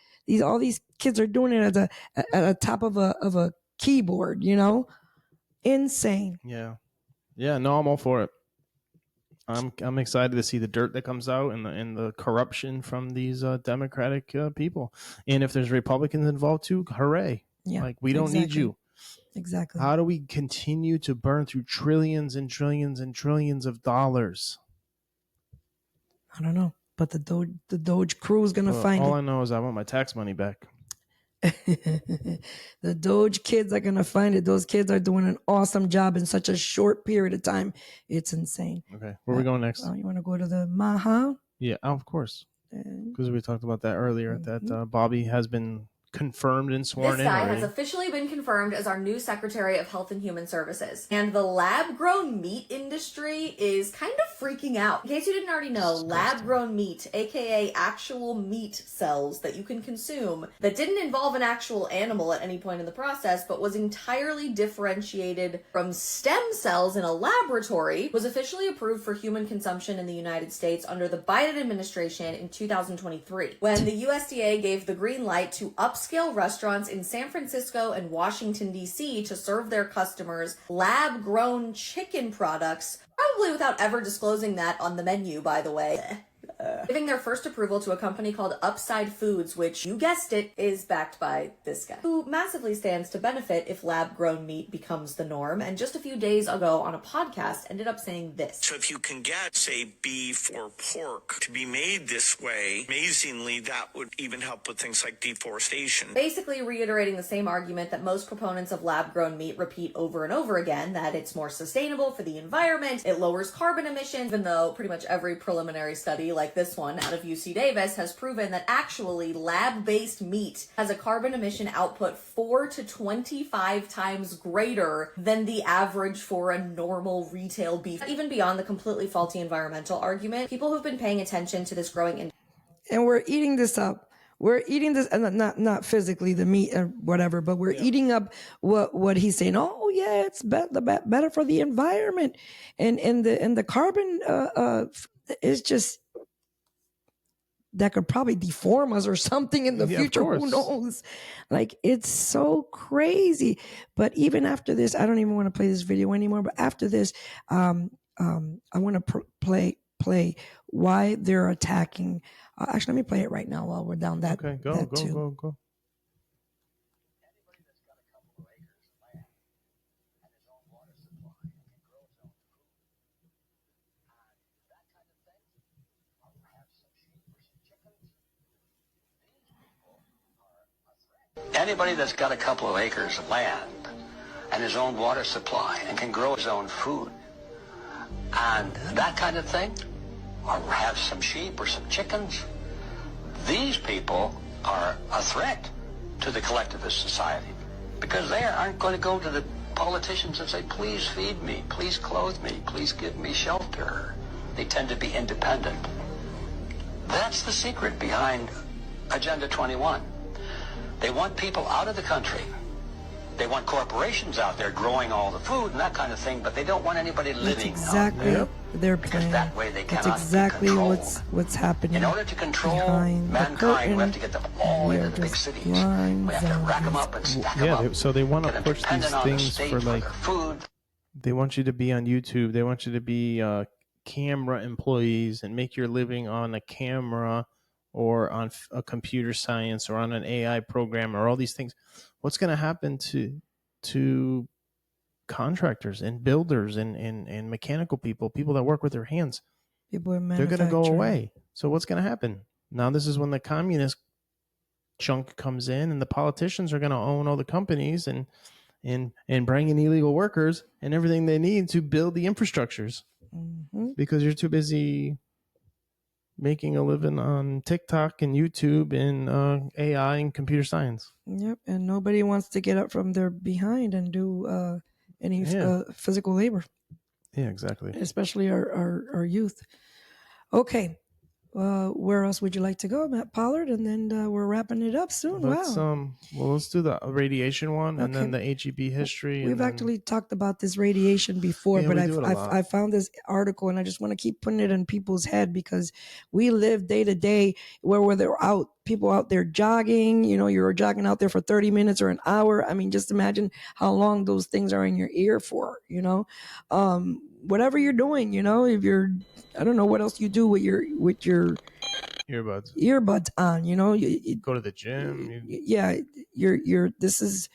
S3: All these kids are doing it at the top of a keyboard, you know? Insane.
S2: Yeah. No, I'm all for it. I'm excited to see the dirt that comes out and the corruption from these Democratic people. And if there's Republicans involved too, hooray.
S3: Yeah.
S2: Like, we don't need you.
S3: Exactly.
S2: How do we continue to burn through trillions and trillions and trillions of dollars?
S3: I don't know. But the Doge crew is going to find
S2: all
S3: it.
S2: I know is I want my tax money back.
S3: The Doge kids are going to find it. Those kids are doing an awesome job in such a short period of time. It's insane.
S2: Okay. Where are we going next?
S3: You want to go to the Maha?
S2: Yeah, of course. Because we talked about that earlier, that Bobby has been confirmed and sworn
S16: This
S2: in
S16: guy
S2: already.
S16: has officially been confirmed as our new Secretary of Health and Human Services. And the lab-grown meat industry is kind of freaking out. In case you didn't already know, lab-grown meat, aka actual meat cells that you can consume, that didn't involve an actual animal at any point in the process, but was entirely differentiated from stem cells in a laboratory, was officially approved for human consumption in the United States under the Biden administration in 2023, when the USDA gave the green light to upscale restaurants in San Francisco and Washington, D.C. to serve their customers lab-grown chicken products, probably without ever disclosing that on the menu, by the way. Giving their first approval to a company called Upside Foods, which, you guessed it, is backed by this guy, who massively stands to benefit if lab-grown meat becomes the norm, and just a few days ago on a podcast ended up saying this.
S17: So if you can get, say, beef or pork to be made this way, amazingly, that would even help with things like deforestation.
S16: Basically reiterating the same argument that most proponents of lab-grown meat repeat over and over again, that it's more sustainable for the environment, it lowers carbon emissions, even though pretty much every preliminary study like this one out of UC Davis has proven that actually lab-based meat has a carbon emission output 4 to 25 times greater than the average for a normal retail beef. Even beyond the completely faulty environmental argument, people who've been paying attention to this growing industry.
S3: And we're eating this up. We're eating this, and not physically the meat or whatever, but we're eating up what he's saying. Oh yeah, it's better for the environment, and the carbon is just. That could probably deform us or something in the future. Who knows? Like, it's so crazy. But even after this, I don't even want to play this video anymore. But after this, I want to play why they're attacking. Actually, let me play it right now while we're down that.
S2: Okay, go.
S18: Anybody that's got a couple of acres of land and his own water supply and can grow his own food and that kind of thing, or have some sheep or some chickens, these people are a threat to the collectivist society because they aren't going to go to the politicians that say, please feed me, please clothe me, please give me shelter. They tend to be independent. That's the secret behind Agenda 21. They want people out of the country. They want corporations out there growing all the food and that kind of thing, but they don't want anybody living
S3: exactly
S18: out there.
S3: their plan.
S18: That way they
S3: That's
S18: cannot
S3: exactly
S18: be controlled.
S3: what's happening.
S18: In order to control
S3: behind
S18: mankind, we have to get them all
S3: we
S18: into
S3: are
S18: the big
S3: just
S18: cities. We have to rack them up and stack them up.
S2: So they want to
S18: Get them
S2: push these
S18: dependent on the
S2: things
S18: state
S2: for like
S18: their food.
S2: they want you to be on YouTube. They want you to be camera employees and make your living on a camera or on a computer science or on an AI program or all these things. What's going to happen to contractors and builders and mechanical people that work with their hands?
S3: People in
S2: They're going to go
S3: manufacturing.
S2: away. So what's going to happen? Now this is when the communist chunk comes in and the politicians are going to own all the companies and bring in illegal workers and everything they need to build the infrastructures because you're too busy making a living on TikTok and YouTube and AI and computer science.
S3: Yep, and nobody wants to get up from their behind and do any physical labor.
S2: Yeah, exactly.
S3: Especially our youth. Okay, where else would you like to go, Matt Pollard? And then we're wrapping it up soon.
S2: Let's do the radiation one and then
S3: Okay.
S2: the HEB history.
S3: We've actually talked about this radiation before,
S2: Yeah,
S3: but
S2: we do it a lot.
S3: I found this article and I just want to keep putting it in people's head because we live day to day where they're out, people out there jogging, you're jogging out there for 30 minutes or an hour. I mean, just imagine how long those things are in your ear for, whatever you're doing, if you're, I don't know what else you do with your earbuds on, you
S2: go to the gym.
S3: you're this is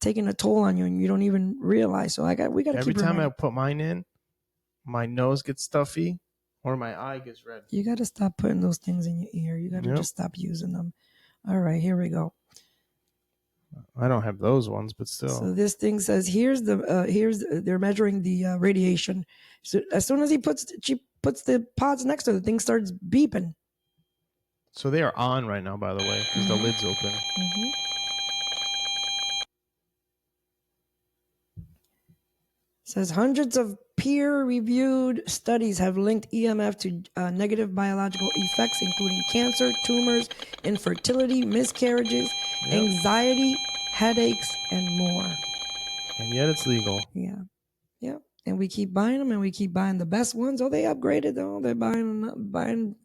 S3: taking a toll on you and you don't even realize. So we got to
S2: Every
S3: keep
S2: time I
S3: reminding.
S2: put mine in, my nose gets stuffy or my eye gets red.
S3: You got to stop putting those things in your ear. You got to just stop using them. All right, here we go.
S2: I don't have those ones, but still.
S3: So this thing says they're measuring the radiation. So as soon as she puts the pods next to the thing, starts beeping.
S2: So they are on right now, by the way, because the lid's open.
S3: Says hundreds of peer-reviewed studies have linked EMF to negative biological effects, including cancer, tumors, infertility, miscarriages, anxiety, headaches, and more.
S2: And yet it's legal.
S3: Yeah. And we keep buying them, and we keep buying the best ones. Oh, they upgraded though. They're buying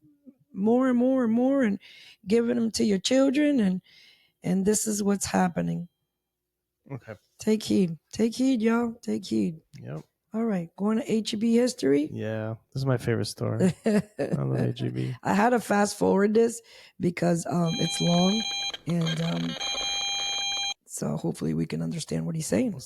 S3: more and more and more, and giving them to your children, and this is what's happening.
S2: Okay.
S3: Take heed, y'all. Take heed.
S2: Yep.
S3: All right, going to HEB history.
S2: Yeah, this is my favorite story. I love HEB.
S3: I had to fast forward this because it's long, and so hopefully we can understand what he's saying.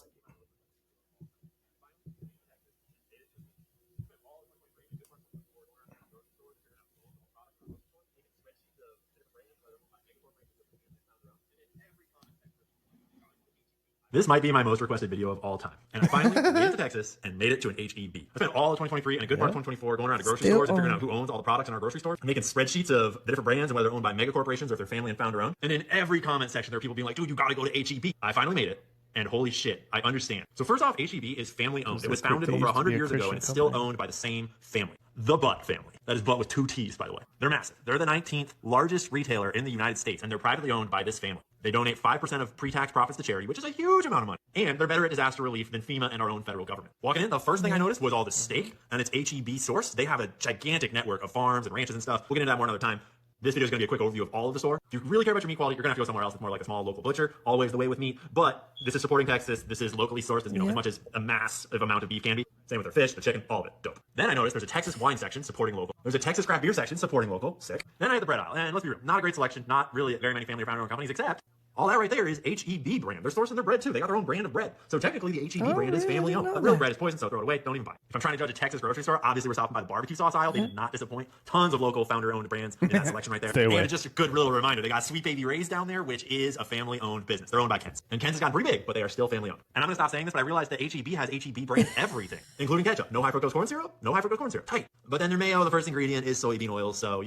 S19: This might be my most requested video of all time. And I finally made it to Texas and made it to an HEB. I spent all of 2023 and a good part of 2024 going around to grocery stores and figuring out who owns all the products in our grocery stores, making spreadsheets of the different brands and whether they're owned by mega corporations or if they're family and founder owned. And in every comment section, there are people being like, dude, you gotta go to HEB. I finally made it. And holy shit, I understand. So first off, HEB is family owned. It was founded over 100 years ago and it's still owned by the same family. The Butt family. That is Butt with 2 T's, by the way. They're massive. They're the 19th largest retailer in the United States, and they're privately owned by this family. They donate 5% of pre-tax profits to charity, which is a huge amount of money. And they're better at disaster relief than FEMA and our own federal government. Walking in, the first thing I noticed was all the steak, and it's HEB sourced. They have a gigantic network of farms and ranches and stuff. We'll get into that more another time. This video is going to be a quick overview of all of the store. If you really care about your meat quality, you're going to have to go somewhere else with more like a small local butcher. Always the way with meat. But this is supporting Texas. This is locally sourced, as much as a massive amount of beef can be. Same with their fish, the chicken, all of it. Dope. Then I noticed there's a Texas wine section supporting local. There's a Texas craft beer section supporting local. Sick. Then I had the bread aisle. And let's be real, not a great selection. Not really very many family or founder-owned companies, except all that right there is HEB brand. They're sourcing their bread too. They got their own brand of bread. So technically the HEB brand is family owned. Real bread is poison, so throw it away. Don't even buy it. If I'm trying to judge a Texas grocery store, obviously we're stopping by the barbecue sauce aisle. They did not disappoint. Tons of local founder owned brands in that selection right there.
S2: Stay away.
S19: And just a good little reminder, they got Sweet Baby Ray's down there, which is a family owned business. They're owned by Ken's. And Ken's has gotten pretty big, but they are still family owned. And I'm gonna stop saying this, but I realized that HEB has HEB brand everything, including ketchup. No high fructose corn syrup, no high fructose corn syrup. Tight. But then their mayo, the first ingredient is soybean oil, so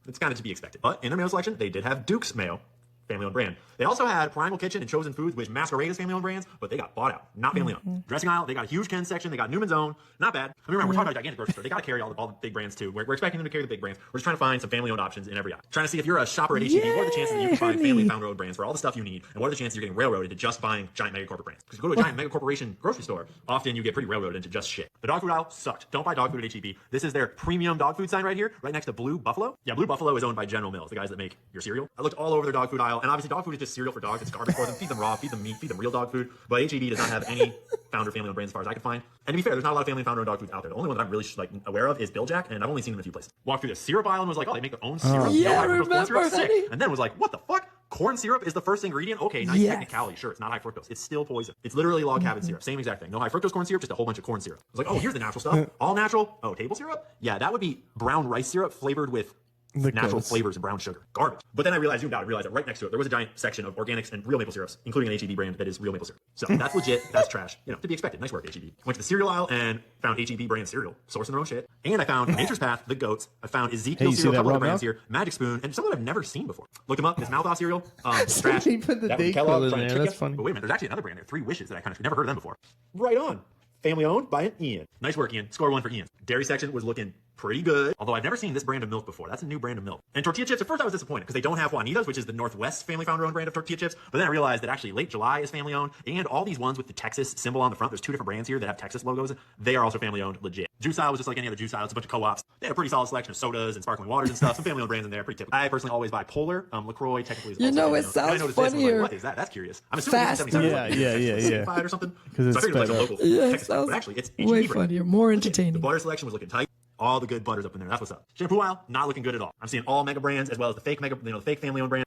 S19: it's kind of to be expected. But in their mayo selection, they did have Duke's mayo. family-owned brand. They also had Primal Kitchen and Chosen Foods, which masquerade as family-owned brands, but they got bought out. Not family-owned. Dressing aisle, they got a huge Ken section. They got Newman's Own. Not bad. I mean, remember, we're talking about a gigantic grocery store. They got to carry all the big brands, too. We're expecting them to carry the big brands. We're just trying to find some family-owned options in every aisle. Trying to see if you're a shopper at H-E-B, what are the chances that you can find family founder-owned brands for all the stuff you need, and what are the chances you're getting railroaded to just buying giant mega corporate brands? Because you go to a giant mega corporation grocery store, often you get pretty railroaded into just shit. The dog food aisle sucked. Don't buy dog food at H-E-B. This is their premium dog food sign right here, right next to Blue Buffalo. Yeah, Blue Buffalo is owned by General Mills, the guys that make your cereal. I looked all over their dog food aisle, and obviously dog food is just cereal for dogs. It's garbage for them. Feed them raw, feed them meat, feed them real dog food. But H-E-B does not have any founder family-owned brands as far as I can find. And to be fair, there's not a lot of family and founder-owned dog food out there. The only one that I'm really aware of is Bill Jack, and I've only seen them in a few places. Walked through the syrup aisle and was like, oh, they make their own syrup.
S3: Yeah, I
S19: no high fructose corn syrup,
S3: remember,
S19: sick.
S3: honey.
S19: And then was like, what the fuck? Corn syrup is the first ingredient? Okay, nice technicality. Sure, it's not high fructose. It's still poison. It's literally log cabin syrup. Same exact thing. No high fructose corn syrup, just a whole bunch of corn syrup. I was like, oh, here's the natural stuff. All natural. Oh, table syrup? Yeah, that would be brown rice syrup flavored with natural flavors and brown sugar. Garbage. But then I realized that right next to it, there was a giant section of organics and real maple syrups, including an H-E-B brand that is real maple syrup. So that's legit. That's trash. You know, to be expected. Nice work, H-E-B. Went to the cereal aisle and found H-E-B brand cereal, sourcing their own shit. And I found Nature's Path, the goats. I found Ezekiel cereal, a couple of brands here, Magic Spoon, and someone I've never seen before. Looked them up. This mouth-off cereal, trash.
S2: He put the
S19: That was
S2: Dayquil
S19: Kellogg's
S2: in
S19: trying to
S2: there.
S19: trick
S2: That's
S19: you.
S2: funny.
S19: But wait a minute, there's actually another brand there, Three Wishes, that I kind of never heard of them before. Right on. Family owned by an Ian. Nice work, Ian. Score 1 for Ian. Dairy section was looking pretty good, although I've never seen this brand of milk before. That's a new brand of milk. And tortilla chips, at first I was disappointed because they don't have Juanita's, which is the Northwest family founder owned brand of tortilla chips. But then I realized that actually Late July is family owned, and all these ones with the Texas symbol on the front, there's 2 different brands here that have Texas logos. They are also family owned, legit. Juice aisle was just like any other juice aisle. It's a bunch of co-ops. They had a pretty solid selection of sodas and sparkling waters and stuff. Some family owned brands in there, pretty typical. I personally always buy Polar. LaCroix technically is also
S3: it
S19: family-owned.
S3: sounds
S19: And I noticed this, and I was
S3: funnier.
S19: like, what is that? That's curious. I'm assuming it's 77
S2: Yeah.
S19: or something.
S2: Because
S19: So I
S2: it's
S19: figured it was like a
S2: sped up.
S19: local
S3: Yeah, it
S19: Texas brand,
S3: sounds
S19: but actually it's
S3: way
S19: H-E-B brand.
S3: funnier, more entertaining.
S19: The butter selection was looking tight. All the good butters up in there. That's what's up. Shampoo aisle, not looking good at all. I'm seeing all mega brands as well as the fake mega, the fake family-owned brands.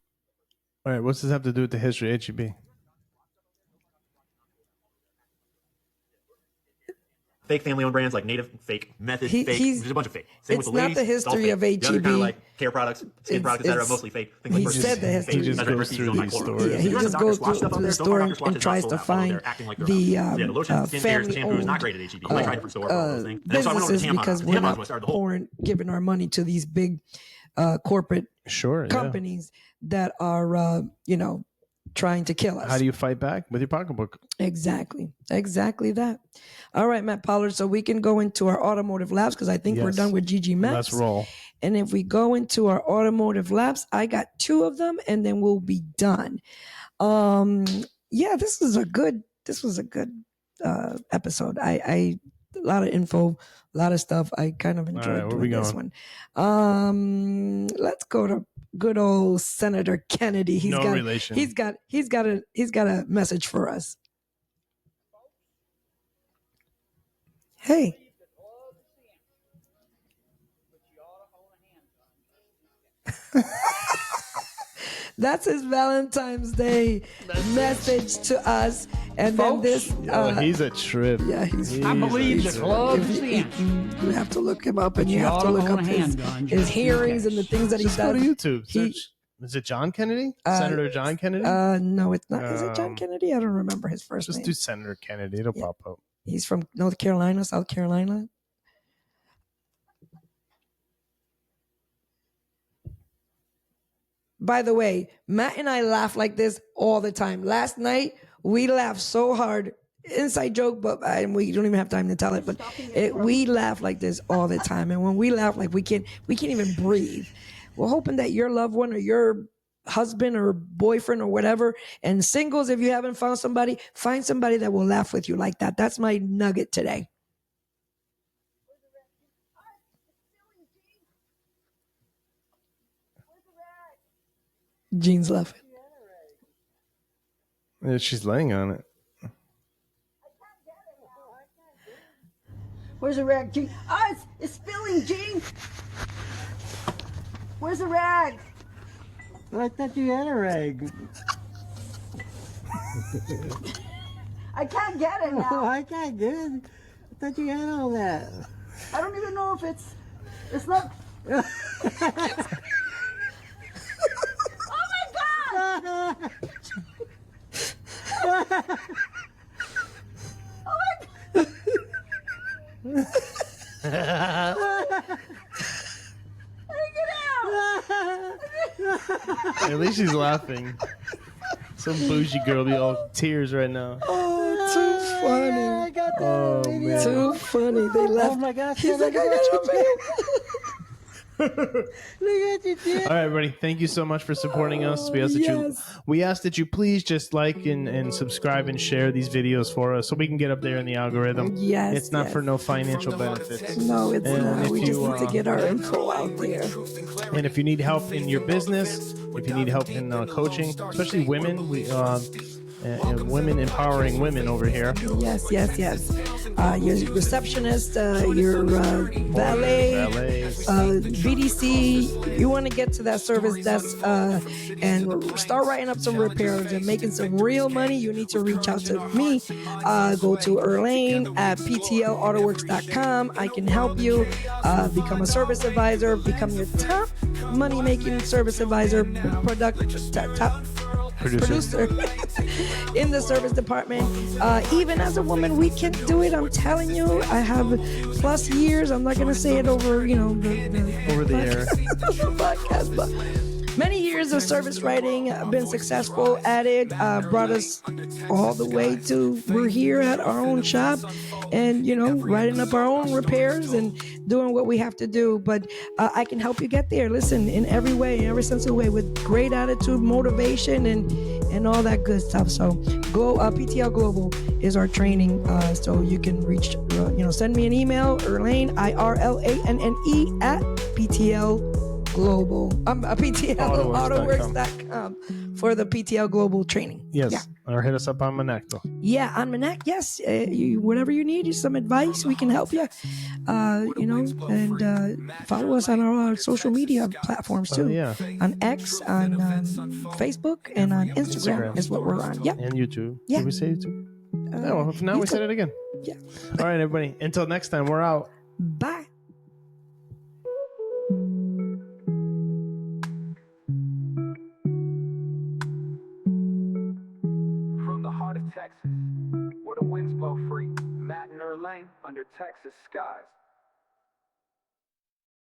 S2: All right, what's this have to do with the history of H-E-B?
S19: Fake family-owned brands like Native, fake, Method, fake. There's a bunch of fake. Same
S3: it's
S19: with the
S3: not
S19: ladies.
S3: the
S19: it's all
S3: history
S19: fake.
S3: of
S19: The other kind
S3: H-E-B.
S19: of like care products, skin products, etc.
S3: it's-
S19: Mostly fake. Things like
S3: he
S19: Mercedes,
S3: said the history.
S19: fake.
S2: He just
S19: That's
S2: goes
S19: Mercedes
S2: through
S19: on my
S2: these
S19: corner.
S2: stores.
S3: Yeah, he
S19: You guys
S3: just
S19: have Dr.
S3: goes
S19: Squatch
S3: to
S19: stuff out
S3: the
S19: there?
S3: store
S19: Don't buy Dr. Squatch,
S3: and
S19: it's
S3: tries
S19: not
S3: to
S19: sold out over there,
S3: find
S19: acting like they're
S3: the
S19: out. Yeah, the lotion, skin cares, the shampoo is not great at H-E-B. You might try a different store for all those things. And so I went over to
S3: businesses
S19: Tampons.
S3: because we're
S19: Tampons
S3: not
S19: was started the whole
S3: pouring, giving our money to these big corporate companies that are, trying to kill us.
S2: How do you fight back? With your pocketbook.
S3: Exactly that. All right, Matt Pollard. So we can go into our automotive labs because I think we're
S2: Yes.
S3: done with GG Maps.
S2: Let's roll.
S3: And if we go into our automotive labs, I got 2 of them, and then we'll be done. This was a good episode. I a lot of info, a lot of stuff. I kind of enjoyed
S2: where we
S3: doing this
S2: going?
S3: one. Let's go to good old Senator Kennedy.
S2: No relation.
S3: He's got a message for us. Hey. That's his Valentine's Day message to us. And then this.
S2: He's a trip.
S3: Yeah, he's.
S2: I believe the
S3: club. You have to look him up, and you have to look up his hearings and the things that he
S2: Just
S3: does.
S2: go to YouTube. Search. Is it John Kennedy? Senator John Kennedy?
S3: No, it's not. Is it John Kennedy? I don't remember his first name.
S2: Just do Senator Kennedy. It'll pop up.
S3: He's from North Carolina, South Carolina. By the way, Matt and I laugh like this all the time. Last night, we laughed so hard. Inside joke, but we don't even have time to tell it. But we laugh like this all the time. And when we laugh, like we can't even breathe. We're hoping that your loved one or your husband or boyfriend or whatever, and singles, if you haven't found somebody, find somebody that will laugh with you like that. That's my nugget today. Jean's laughing.
S2: Yeah, she's laying on it.
S20: Where's the rag, Gene? Oh, it's spilling, Gene. Where's the rag?
S21: I thought you had a rag.
S20: I can't get it now.
S21: Oh, I can't get it. I thought you had all that.
S20: I don't even know if it's not. Oh my God! Oh my God! Take it out!
S2: At least she's laughing. Some bougie girl be all tears right now.
S3: Oh, too funny.
S21: I got that
S2: Oh,
S21: video.
S2: man.
S3: Too funny. They left.
S21: Oh my gosh.
S3: He's like, I got a video.
S21: Look at you, dude.
S2: All right, everybody. Thank you so much for supporting us. We ask that you please just like and subscribe and share these videos for us so we can get up there in the algorithm.
S3: Yes,
S2: it's not for no financial benefits.
S3: No, it's
S2: And
S3: not.
S2: if
S3: We just
S2: you,
S3: need to get our info out there.
S2: And if you need help in your business, if you need help in coaching, especially women, women empowering women over here.
S3: Yes. Your receptionist, your valet, BDC. You want to get to that service desk and start writing up some repairs and making some real money. You need to reach out to me. Go to Irlanne at ptlautoworks.com. I can help you become a service advisor, become your top money-making service advisor, top producer in the service department. Even as a woman, we can do it. I'm telling you, I have plus years. I'm not going to say it over, over
S2: the air.
S3: podcast, but many years of service writing. I've been successful at it. Brought us all the way to we're here at our own shop and, writing up our own repairs and doing what we have to do. But I can help you get there. Listen, in every way, in every sense of the way, with great attitude, motivation, and all that good stuff. So go, PTL Global is our training. So you can reach, send me an email, Irlanne, IRLANNE at PTL Global. PTLautoworks.com for the PTL Global training.
S2: Yes.
S3: Yeah.
S2: Or hit us up on Minnect.
S3: Yeah, on Minnect, yes. Whatever you need, some advice, we can help you. And follow us on our social media platforms too.
S2: Yeah.
S3: On X, on Facebook, and on Instagram is what we're on. Yeah.
S2: And YouTube.
S3: Yeah.
S2: Did we say YouTube? No, now we said it again.
S3: Yeah.
S2: All right, everybody. Until next time, we're out.
S3: Bye.
S1: Texas, where the winds blow free. Matt and Irlanne under Texas skies.